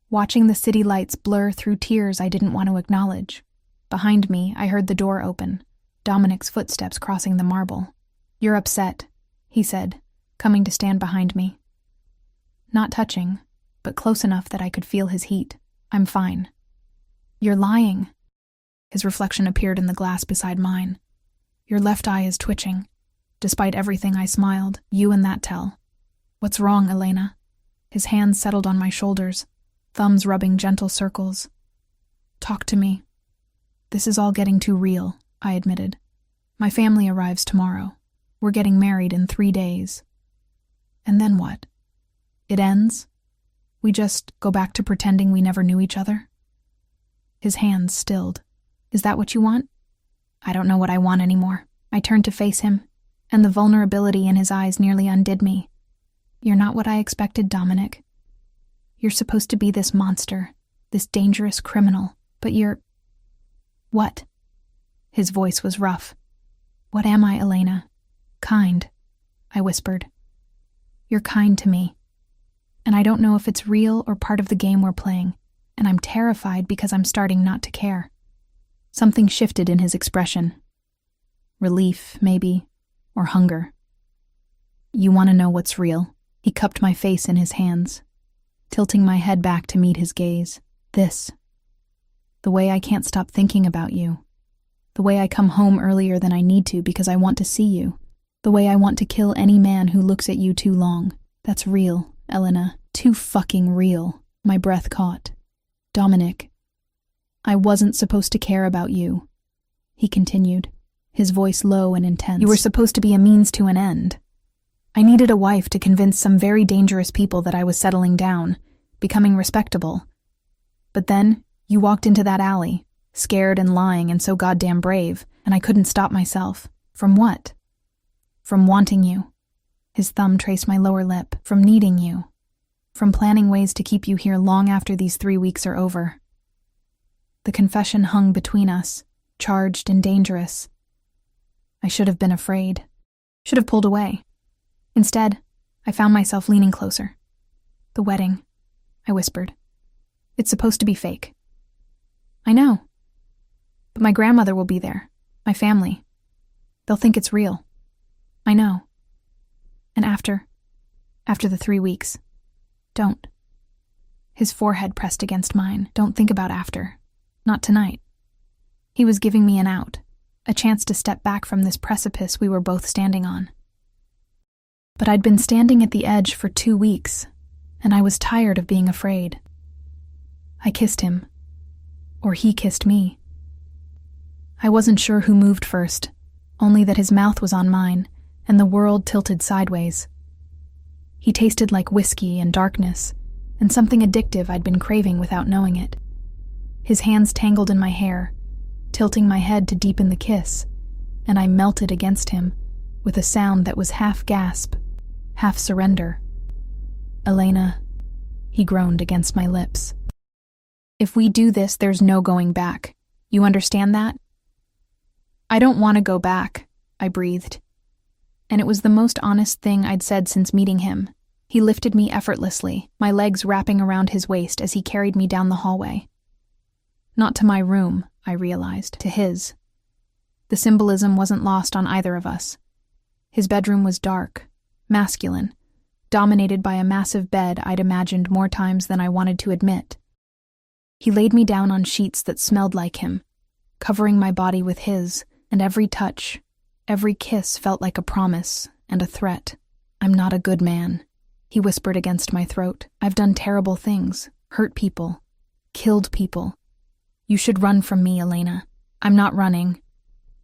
watching the city lights blur through tears I didn't want to acknowledge. Behind me, I heard the door open, Dominic's footsteps crossing the marble. "You're upset," he said, coming to stand behind me. Not touching, but close enough that I could feel his heat. "I'm fine." "You're lying." His reflection appeared in the glass beside mine. "Your left eye is twitching." Despite everything, I smiled. "You and that tell." "What's wrong, Elena?" His hands settled on my shoulders, thumbs rubbing gentle circles. "Talk to me." "This is all getting too real," I admitted. "My family arrives tomorrow. We're getting married in 3 days. And then what? It ends? We just go back to pretending we never knew each other?" His hands stilled. "Is that what you want?" "I don't know what I want anymore," I turned to face him, and the vulnerability in his eyes nearly undid me. You're not what I expected, Dominic. You're supposed to be this monster, this dangerous criminal, but you're... What? His voice was rough. What am I, Elena? Kind, I whispered. You're kind to me. And I don't know if it's real or part of the game we're playing, and I'm terrified because I'm starting not to care. Something shifted in his expression. Relief, maybe, or hunger. You want to know what's real? He cupped my face in his hands, tilting my head back to meet his gaze. This. The way I can't stop thinking about you. The way I come home earlier than I need to because I want to see you. The way I want to kill any man who looks at you too long. That's real, Elena. Too fucking real. My breath caught. Dominic. I wasn't supposed to care about you, he continued, his voice low and intense. You were supposed to be a means to an end. I needed a wife to convince some very dangerous people that I was settling down, becoming respectable. But then, you walked into that alley, scared and lying and so goddamn brave, and I couldn't stop myself. From what? From wanting you. His thumb traced my lower lip. From needing you. From planning ways to keep you here long after these 3 weeks are over. The confession hung between us, charged and dangerous. I should have been afraid. Should have pulled away. Instead, I found myself leaning closer. The wedding, I whispered. It's supposed to be fake. I know. But my grandmother will be there. My family. They'll think it's real. I know. And after the 3 weeks, don't. His forehead pressed against mine. Don't think about after. Not tonight. He was giving me an out, a chance to step back from this precipice we were both standing on. But I'd been standing at the edge for 2 weeks, and I was tired of being afraid. I kissed him. Or he kissed me. I wasn't sure who moved first, only that his mouth was on mine, and the world tilted sideways. He tasted like whiskey and darkness, and something addictive I'd been craving without knowing it. His hands tangled in my hair, tilting my head to deepen the kiss, and I melted against him, with a sound that was half gasp, half surrender. Elena, he groaned against my lips. If we do this, there's no going back. You understand that? I don't want to go back, I breathed. And it was the most honest thing I'd said since meeting him. He lifted me effortlessly, my legs wrapping around his waist as he carried me down the hallway. Not to my room, I realized, to his. The symbolism wasn't lost on either of us. His bedroom was dark, masculine, dominated by a massive bed I'd imagined more times than I wanted to admit. He laid me down on sheets that smelled like him, covering my body with his, and every touch, every kiss felt like a promise and a threat. I'm not a good man, he whispered against my throat. I've done terrible things, hurt people, killed people. You should run from me, Elena. I'm not running.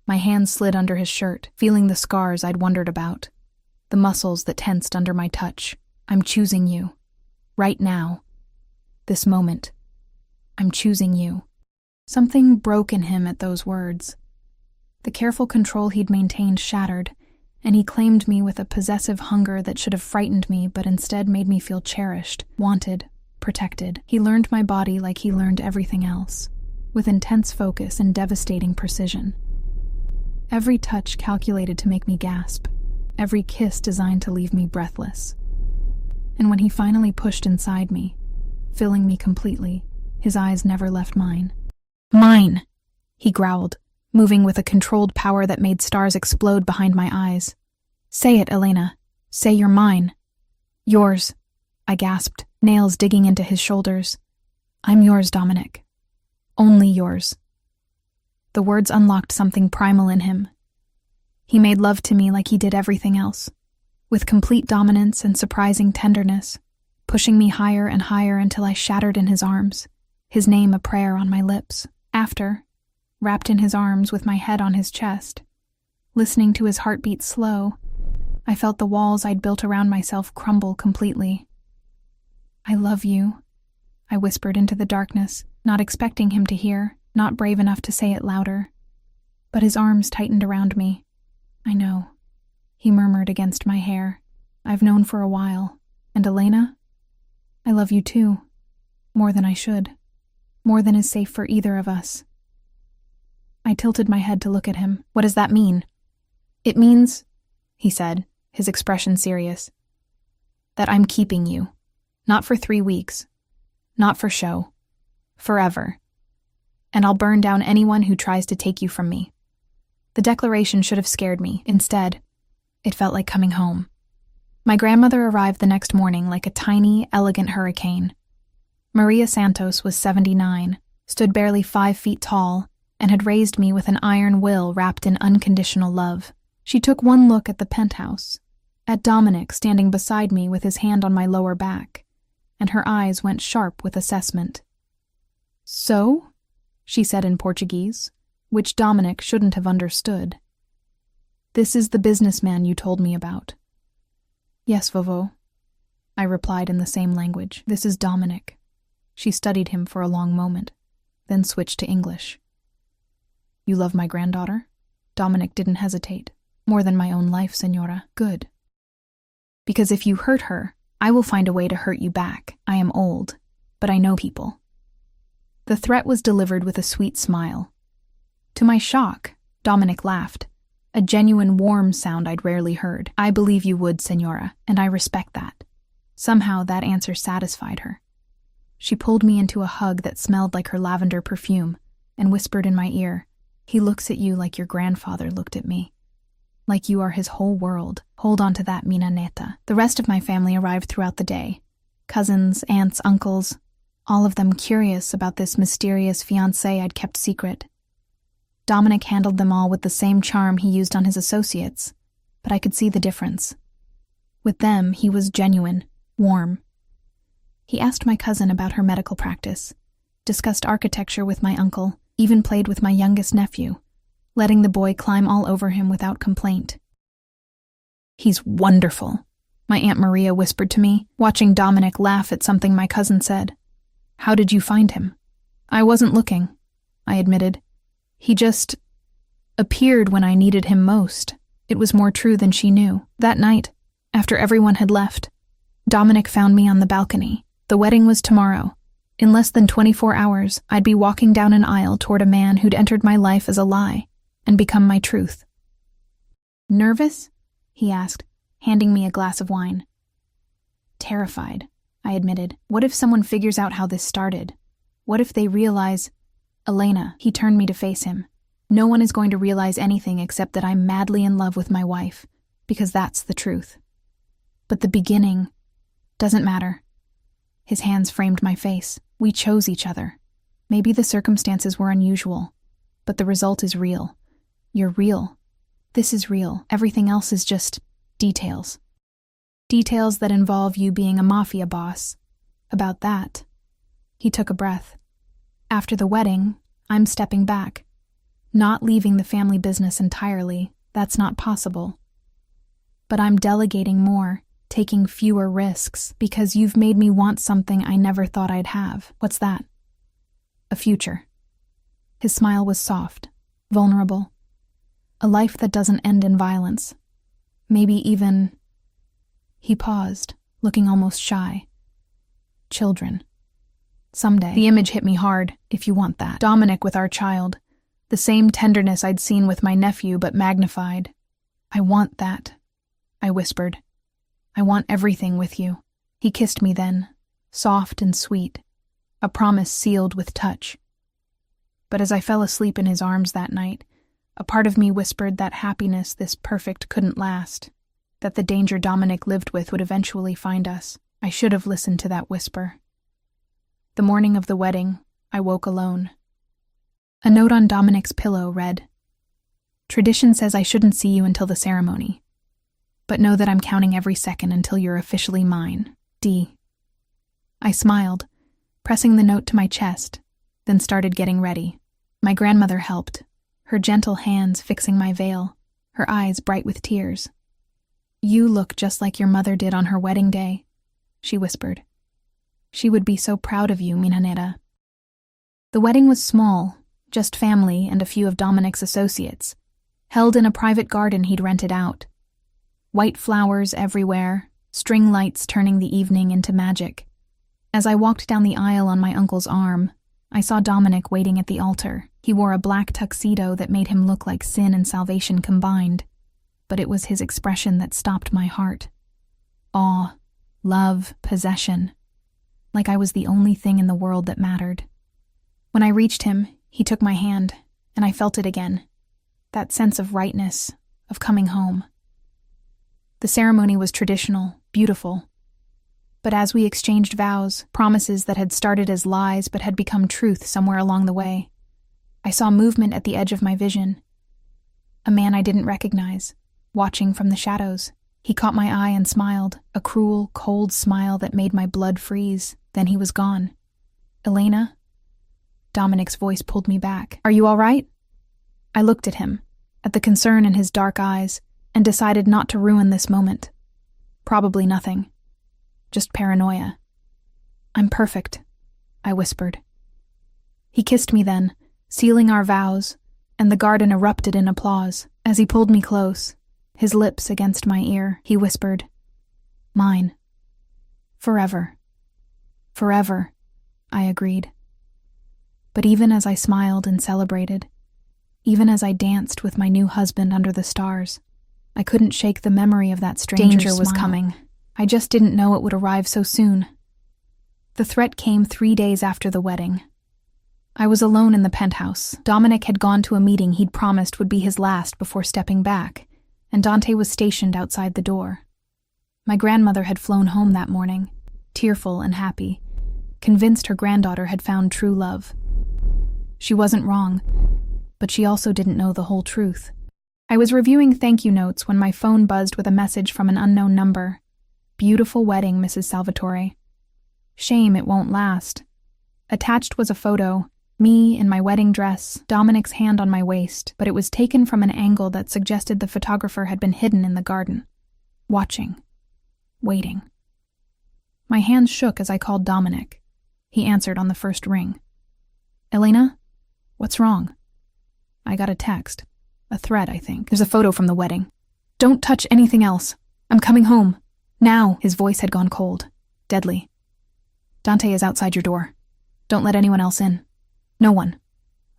My hand slid under his shirt, feeling the scars I'd wondered about, the muscles that tensed under my touch. I'm choosing you. Right now. This moment. I'm choosing you. Something broke in him at those words. The careful control he'd maintained shattered, and he claimed me with a possessive hunger that should have frightened me but instead made me feel cherished, wanted, protected. He learned my body like he learned everything else, with intense focus and devastating precision. Every touch calculated to make me gasp, every kiss designed to leave me breathless. And when he finally pushed inside me, filling me completely, his eyes never left mine. Mine, he growled, moving with a controlled power that made stars explode behind my eyes. Say it, Elena. Say you're mine. Yours, I gasped, nails digging into his shoulders. I'm yours, Dominic. Only yours. The words unlocked something primal in him. He made love to me like he did everything else, with complete dominance and surprising tenderness, pushing me higher and higher until I shattered in his arms, his name a prayer on my lips. After, wrapped in his arms with my head on his chest, listening to his heartbeat slow, I felt the walls I'd built around myself crumble completely. I love you, I whispered into the darkness, not expecting him to hear, not brave enough to say it louder. But his arms tightened around me, I know, he murmured against my hair. I've known for a while. And Elena? I love you too. More than I should. More than is safe for either of us. I tilted my head to look at him. What does that mean? It means, he said, his expression serious, that I'm keeping you. Not for 3 weeks. Not for show. Forever. And I'll burn down anyone who tries to take you from me. The declaration should have scared me. Instead, it felt like coming home. My grandmother arrived the next morning like a tiny, elegant hurricane. Maria Santos was 79, stood barely 5 feet tall, and had raised me with an iron will wrapped in unconditional love. She took one look at the penthouse, at Dominic standing beside me with his hand on my lower back, and her eyes went sharp with assessment. So? She said in Portuguese, which Dominic shouldn't have understood. This is the businessman you told me about. Yes, Vovô, I replied in the same language. This is Dominic. She studied him for a long moment, then switched to English. You love my granddaughter? Dominic didn't hesitate. More than my own life, Senora. Good. Because if you hurt her, I will find a way to hurt you back. I am old, but I know people. The threat was delivered with a sweet smile. To my shock, Dominic laughed, a genuine warm sound I'd rarely heard. I believe you would, Senora, and I respect that. Somehow that answer satisfied her. She pulled me into a hug that smelled like her lavender perfume and whispered in my ear, He looks at you like your grandfather looked at me. Like you are his whole world. Hold on to that, Mina Neta. The rest of my family arrived throughout the day. Cousins, aunts, uncles, all of them curious about this mysterious fiancé I'd kept secret. Dominic handled them all with the same charm he used on his associates, but I could see the difference. With them, he was genuine, warm. He asked my cousin about her medical practice, discussed architecture with my uncle, even played with my youngest nephew, letting the boy climb all over him without complaint. He's wonderful, my Aunt Maria whispered to me, watching Dominic laugh at something my cousin said. How did you find him? I wasn't looking, I admitted. He just appeared when I needed him most. It was more true than she knew. That night, after everyone had left, Dominic found me on the balcony. The wedding was tomorrow. In less than 24 hours, I'd be walking down an aisle toward a man who'd entered my life as a lie and become my truth. Nervous? He asked, handing me a glass of wine. Terrified, I admitted. What if someone figures out how this started? What if they realize... Elena, he turned me to face him. No one is going to realize anything except that I'm madly in love with my wife, because that's the truth. But the beginning doesn't matter. His hands framed my face. We chose each other. Maybe the circumstances were unusual, but the result is real. You're real. This is real. Everything else is just details. Details that involve you being a mafia boss. About that. He took a breath. After the wedding, I'm stepping back. Not leaving the family business entirely. That's not possible. But I'm delegating more, taking fewer risks, because you've made me want something I never thought I'd have. What's that? A future. His smile was soft, vulnerable. A life that doesn't end in violence. Maybe even... He paused, looking almost shy. Children. Someday. The image hit me hard, if you want that. Dominic with our child. The same tenderness I'd seen with my nephew, but magnified. I want that, I whispered. I want everything with you. He kissed me then, soft and sweet, a promise sealed with touch. But as I fell asleep in his arms that night, a part of me whispered that happiness this perfect couldn't last, that the danger Dominic lived with would eventually find us. I should have listened to that whisper. The morning of the wedding, I woke alone. A note on Dominic's pillow read, "Tradition says I shouldn't see you until the ceremony, but know that I'm counting every second until you're officially mine. D." I smiled, pressing the note to my chest, then started getting ready. My grandmother helped, her gentle hands fixing my veil, her eyes bright with tears. "You look just like your mother did on her wedding day," she whispered. "She would be so proud of you, Minanera." The wedding was small, just family and a few of Dominic's associates. held in a private garden he'd rented out. White flowers everywhere, string lights turning the evening into magic. As I walked down the aisle on my uncle's arm, I saw Dominic waiting at the altar. He wore a black tuxedo that made him look like sin and salvation combined, but it was his expression that stopped my heart. Awe, love, possession. Like I was the only thing in the world that mattered. When I reached him, he took my hand, and I felt it again. That sense of rightness, of coming home. The ceremony was traditional, beautiful. But as we exchanged vows, promises that had started as lies but had become truth somewhere along the way, I saw movement at the edge of my vision. A man I didn't recognize, watching from the shadows. He caught my eye and smiled, a cruel, cold smile that made my blood freeze. Then he was gone. Elena? Dominic's voice pulled me back. Are you all right? I looked at him, at the concern in his dark eyes, and decided not to ruin this moment. Probably nothing. Just paranoia. I'm perfect, I whispered. He kissed me then, sealing our vows, and the garden erupted in applause. As he pulled me close, his lips against my ear, he whispered, "Mine. Forever." "Forever," I agreed. But even as I smiled and celebrated, even as I danced with my new husband under the stars, I couldn't shake the memory of that stranger's Danger was smile. coming. I just didn't know it would arrive so soon. The threat came 3 days after the wedding. I was alone in the penthouse. Dominic had gone to a meeting he'd promised would be his last before stepping back, and Dante was stationed outside the door. My grandmother had flown home that morning, tearful and happy, convinced her granddaughter had found true love. She wasn't wrong, but she also didn't know the whole truth. I was reviewing thank you notes when my phone buzzed with a message from an unknown number. "Beautiful wedding, Mrs. Salvatore. Shame it won't last." Attached was a photo, me in my wedding dress, Dominic's hand on my waist, but it was taken from an angle that suggested the photographer had been hidden in the garden, watching, waiting. My hands shook as I called Dominic. He answered on the first ring. "Elena? What's wrong?" I got a text. A thread, I think. "There's a photo from the wedding. Don't touch anything else. I'm coming home. Now." His voice had gone cold, deadly. "Dante is outside your door. Don't let anyone else in. No one.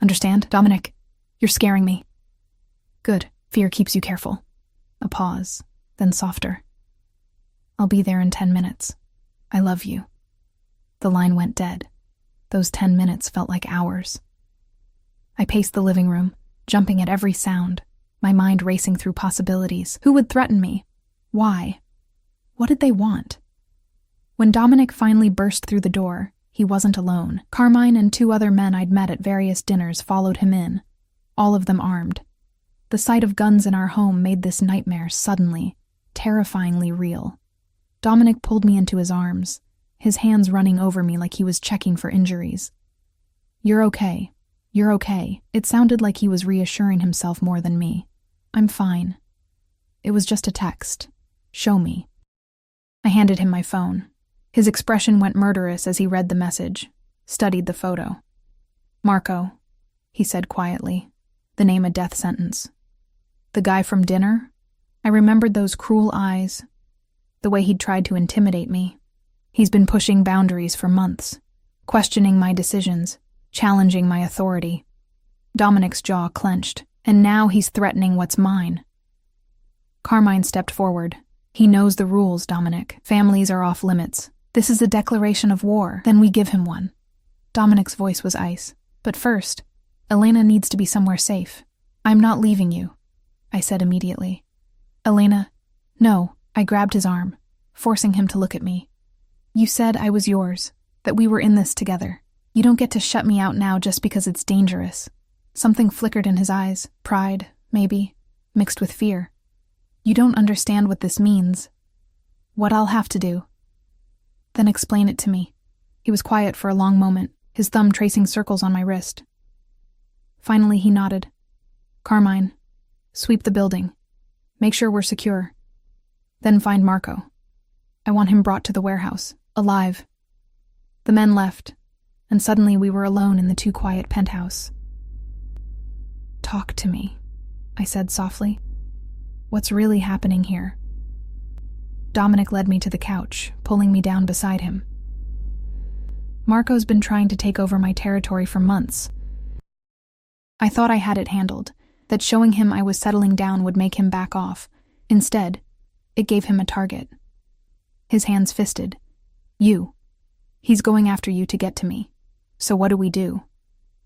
Understand? Dominic, you're scaring me." "Good. Fear keeps you careful." A pause, then softer. "I'll be there in 10 minutes. I love you." The line went dead. Those 10 minutes felt like hours. I paced the living room, jumping at every sound, my mind racing through possibilities. Who would threaten me? Why? What did they want? When Dominic finally burst through the door, he wasn't alone. Carmine and 2 other men I'd met at various dinners followed him in, all of them armed. The sight of guns in our home made this nightmare suddenly, terrifyingly real. Dominic pulled me into his arms, his hands running over me like he was checking for injuries. "You're okay. You're okay." It sounded like he was reassuring himself more than me. "I'm fine. It was just a text. Show me." I handed him my phone. His expression went murderous as he read the message, studied the photo. "Marco," he said quietly, the name a death sentence. "The guy from dinner?" I remembered those cruel eyes, the way he'd tried to intimidate me. He's been pushing boundaries for months, questioning my decisions, challenging my authority. Dominic's jaw clenched, and now he's threatening what's mine. Carmine stepped forward. "He knows the rules, Dominic. Families are off limits. This is a declaration of war. Then we give him one." Dominic's voice was ice. "But first, Elena needs to be somewhere safe. I'm not leaving you," I said immediately. "Elena, no." I grabbed his arm, forcing him to look at me. "You said I was yours, that we were in this together. You don't get to shut me out now just because it's dangerous." Something flickered in his eyes, pride, maybe, mixed with fear. "You don't understand what this means. What I'll have to do." "Then explain it to me." He was quiet for a long moment, his thumb tracing circles on my wrist. Finally he nodded. "Carmine, sweep the building. Make sure we're secure. Then find Marco. I want him brought to the warehouse, alive." The men left, and suddenly we were alone in the too quiet penthouse. "Talk to me," I said softly. What's really happening here? Dominic led me to the couch, pulling me down beside him. Marco's been trying to take over my territory for months. I thought I had it handled, that showing him I was settling down would make him back off. Instead, it gave him a target. His hands fisted. You. He's going after you to get to me. So what do?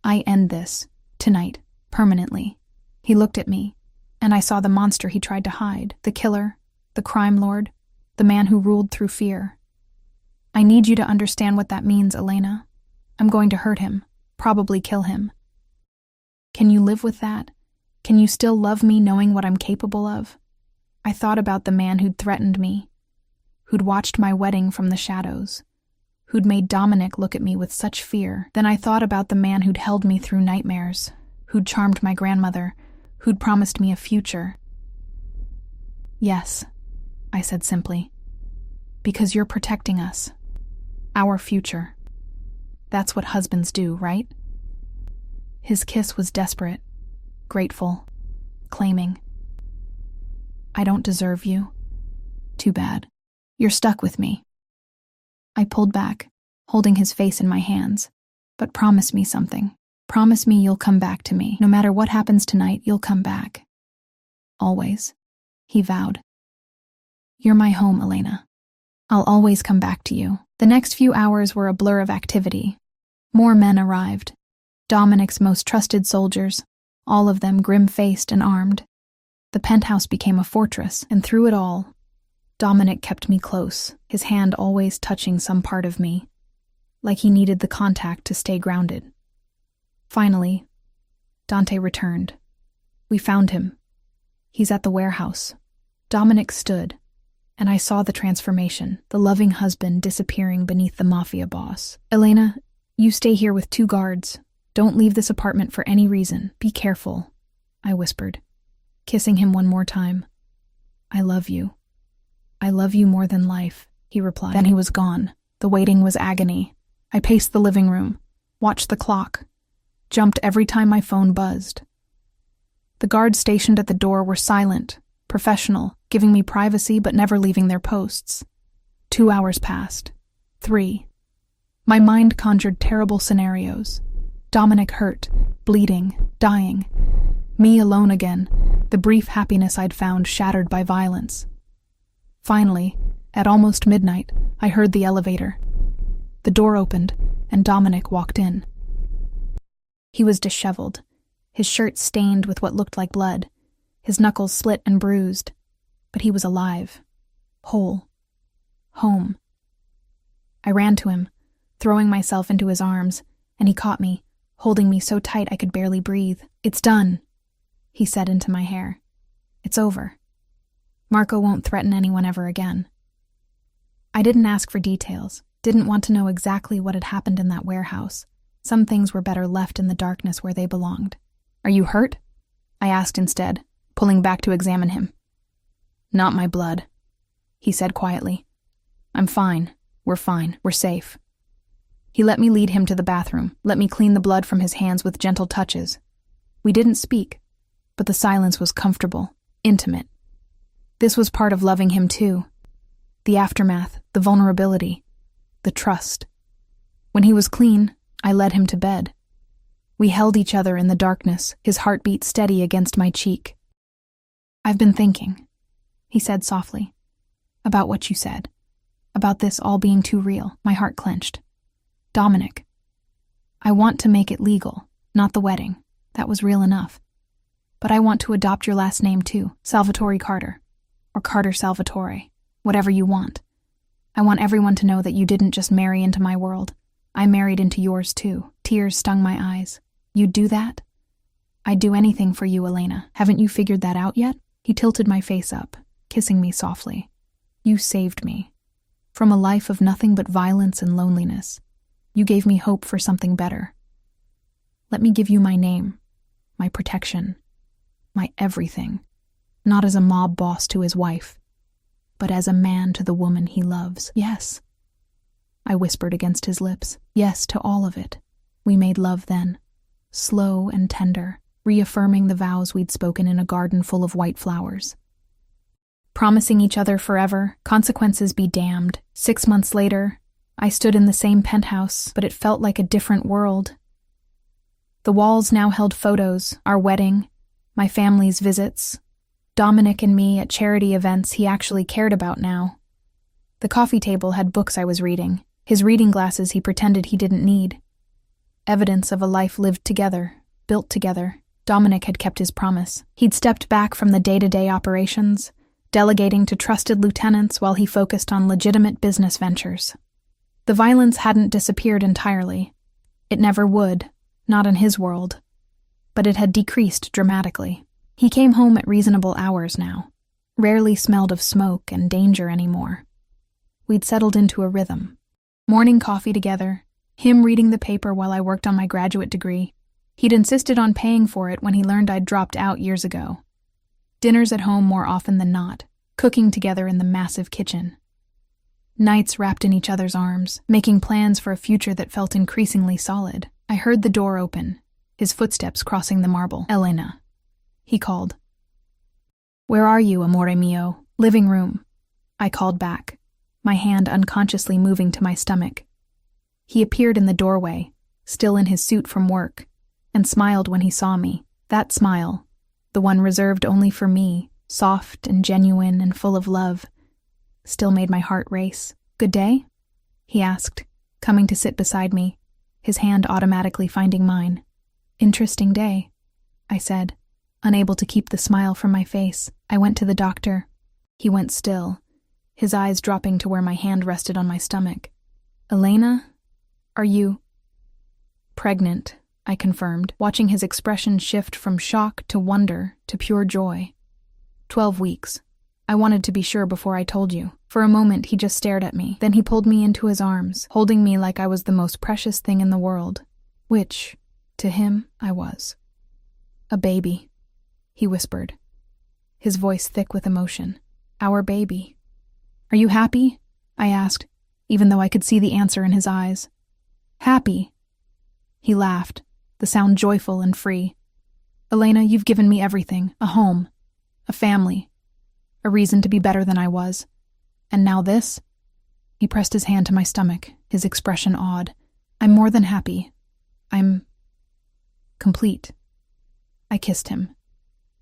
I end this, tonight, permanently. He looked at me, and I saw the monster he tried to hide, the killer, the crime lord, the man who ruled through fear. I need you to understand what that means, Elena. I'm going to hurt him, probably kill him. Can you live with that? Can you still love me knowing what I'm capable of? I thought about the man who'd threatened me, who'd watched my wedding from the shadows, who'd made Dominic look at me with such fear. Then I thought about the man who'd held me through nightmares, who'd charmed my grandmother, who'd promised me a future. Yes, I said simply, because you're protecting us. Our future. That's what husbands do, right? His kiss was desperate, grateful, claiming. I don't deserve you. Too bad. You're stuck with me. I pulled back, holding his face in my hands. But promise me something. Promise me you'll come back to me. No matter what happens tonight, you'll come back. Always. He vowed. You're my home, Elena. I'll always come back to you. The next few hours were a blur of activity. More men arrived. Dominic's most trusted soldiers, all of them grim-faced and armed. The penthouse became a fortress, and through it all, Dominic kept me close, his hand always touching some part of me, like he needed the contact to stay grounded. Finally, Dante returned. We found him. He's at the warehouse. Dominic stood, and I saw the transformation, the loving husband disappearing beneath the Mafia boss. Elena, you stay here with 2 guards. Don't leave this apartment for any reason. Be careful, I whispered, kissing him one more time. I love you. I love you more than life, he replied. Then he was gone. The waiting was agony. I paced the living room, watched the clock, jumped every time my phone buzzed. The guards stationed at the door were silent, professional, giving me privacy but never leaving their posts. 2 hours passed. 3. My mind conjured terrible scenarios. Dominic hurt, bleeding, dying. Me alone again, the brief happiness I'd found shattered by violence. Finally, at almost midnight, I heard the elevator. The door opened, and Dominic walked in. He was disheveled, his shirt stained with what looked like blood, his knuckles split and bruised, but he was alive, whole, home. I ran to him, throwing myself into his arms, and he caught me, holding me so tight I could barely breathe. It's done, he said into my hair. It's over. Marco won't threaten anyone ever again. I didn't ask for details, didn't want to know exactly what had happened in that warehouse. Some things were better left in the darkness where they belonged. Are you hurt? I asked instead, pulling back to examine him. Not my blood, he said quietly. I'm fine. We're safe. He let me lead him to the bathroom, let me clean the blood from his hands with gentle touches. We didn't speak, but the silence was comfortable, intimate. This was part of loving him too. The aftermath, the vulnerability, the trust. When he was clean, I led him to bed. We held each other in the darkness, his heartbeat steady against my cheek. I've been thinking, he said softly, about what you said, about this all being too real. My heart clenched. Dominic, I want to make it legal, not the wedding. That was real enough. But I want to adopt your last name too, Salvatore Carter, or Carter Salvatore, whatever you want. I want everyone to know that you didn't just marry into my world. I married into yours too. Tears stung my eyes. You'd do that? I'd do anything for you, Elena. Haven't you figured that out yet? He tilted my face up, kissing me softly. You saved me. From a life of nothing but violence and loneliness. You gave me hope for something better. Let me give you my name, my protection, my everything. Not as a mob boss to his wife, but as a man to the woman he loves. Yes, I whispered against his lips. Yes to all of it. We made love then, slow and tender, reaffirming the vows we'd spoken in a garden full of white flowers. Promising each other forever, consequences be damned. 6 months later, I stood in the same penthouse, but it felt like a different world. The walls now held photos, our wedding, my family's visits, Dominic and me at charity events he actually cared about now. The coffee table had books I was reading, his reading glasses he pretended he didn't need. Evidence of a life lived together, built together. Dominic had kept his promise. He'd stepped back from the day-to-day operations, delegating to trusted lieutenants while he focused on legitimate business ventures. The violence hadn't disappeared entirely. It never would, not in his world. But it had decreased dramatically. He came home at reasonable hours now, rarely smelled of smoke and danger anymore. We'd settled into a rhythm. Morning coffee together, him reading the paper while I worked on my graduate degree. He'd insisted on paying for it when he learned I'd dropped out years ago. Dinners at home more often than not, cooking together in the massive kitchen. Nights wrapped in each other's arms, making plans for a future that felt increasingly solid. I heard the door open, his footsteps crossing the marble. "Elena," he called. "Where are you, amore mio?" "Living room," I called back, my hand unconsciously moving to my stomach. He appeared in the doorway, still in his suit from work, and smiled when he saw me. That smile, the one reserved only for me, soft and genuine and full of love, still made my heart race. "Good day?" he asked, coming to sit beside me, his hand automatically finding mine. "Interesting day," I said, unable to keep the smile from my face. "I went to the doctor." He went still, his eyes dropping to where my hand rested on my stomach. "Elena, are you—" "Pregnant," I confirmed, watching his expression shift from shock to wonder to pure joy. 12 weeks. I wanted to be sure before I told you. For a moment, he just stared at me. Then he pulled me into his arms, holding me like I was the most precious thing in the world, which, to him, I was. "A baby," he whispered, his voice thick with emotion. "Our baby." "Are you happy?" I asked, even though I could see the answer in his eyes. "Happy?" He laughed, the sound joyful and free. "Elena, you've given me everything. A home, a family, a reason to be better than I was. And now this?" He pressed his hand to my stomach, his expression odd. "I'm more than happy. I'm complete." I kissed him,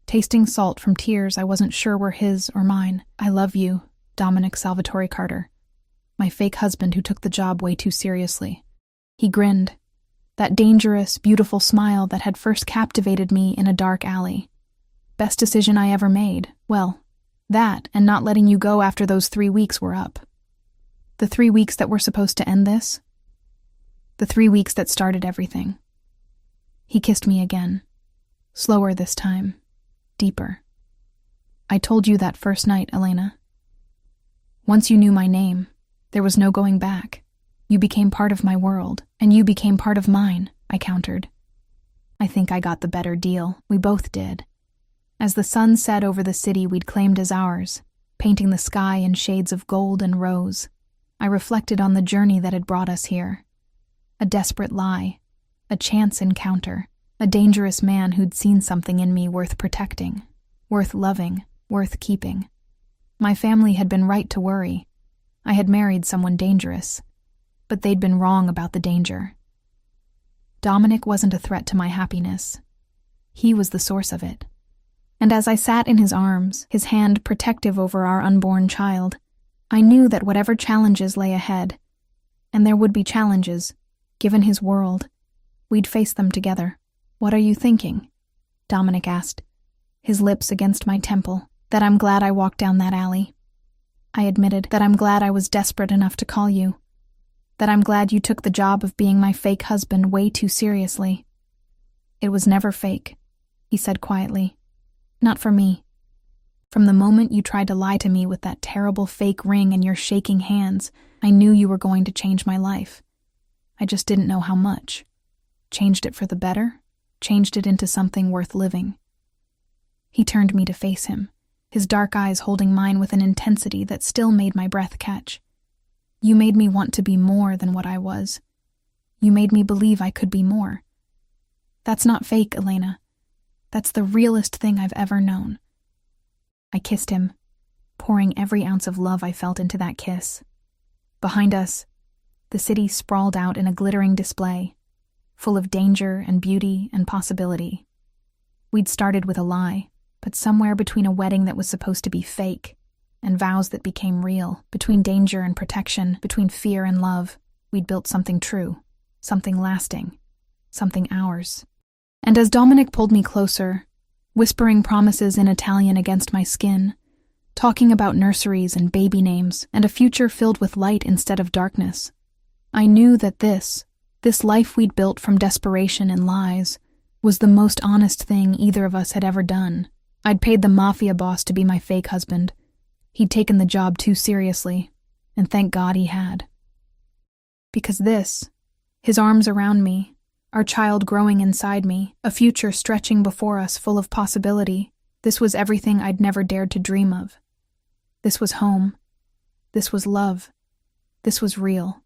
tasting salt from tears I wasn't sure were his or mine. "I love you, Dominic Salvatore Carter, my fake husband who took the job way too seriously." He grinned, that dangerous, beautiful smile that had first captivated me in a dark alley. "Best decision I ever made. Well, that and not letting you go after those 3 weeks were up. The 3 weeks that were supposed to end this. The 3 weeks that started everything." He kissed me again, slower this time, deeper. "I told you that first night, Elena. Once you knew my name, there was no going back. You became part of my world, and you became part of mine," I countered. "I think I got the better deal. We both did." As the sun set over the city we'd claimed as ours, painting the sky in shades of gold and rose, I reflected on the journey that had brought us here. A desperate lie, a chance encounter, a dangerous man who'd seen something in me worth protecting, worth loving, worth keeping. My family had been right to worry. I had married someone dangerous, but they'd been wrong about the danger. Dominic wasn't a threat to my happiness. He was the source of it. And as I sat in his arms, his hand protective over our unborn child, I knew that whatever challenges lay ahead, and there would be challenges, given his world, we'd face them together. "What are you thinking?" Dominic asked, his lips against my temple. "That I'm glad I walked down that alley." I admitted that I'm glad I was desperate enough to call you. That I'm glad you took the job of being my fake husband way too seriously. "It was never fake," he said quietly. "Not for me. From the moment you tried to lie to me with that terrible fake ring in your shaking hands, I knew you were going to change my life. I just didn't know how much. Changed it for the better, changed it into something worth living." He turned me to face him, his dark eyes holding mine with an intensity that still made my breath catch. "You made me want to be more than what I was. You made me believe I could be more. That's not fake, Elena. That's the realest thing I've ever known." I kissed him, pouring every ounce of love I felt into that kiss. Behind us, the city sprawled out in a glittering display, full of danger and beauty and possibility. We'd started with a lie, but somewhere between a wedding that was supposed to be fake and vows that became real, between danger and protection, between fear and love, we'd built something true, something lasting, something ours. And as Dominic pulled me closer, whispering promises in Italian against my skin, talking about nurseries and baby names and a future filled with light instead of darkness, I knew that this life we'd built from desperation and lies, was the most honest thing either of us had ever done. I'd paid the Mafia boss to be my fake husband. He'd taken the job too seriously, and thank God he had. Because this, his arms around me, our child growing inside me, a future stretching before us full of possibility, this was everything I'd never dared to dream of. This was home. This was love. This was real.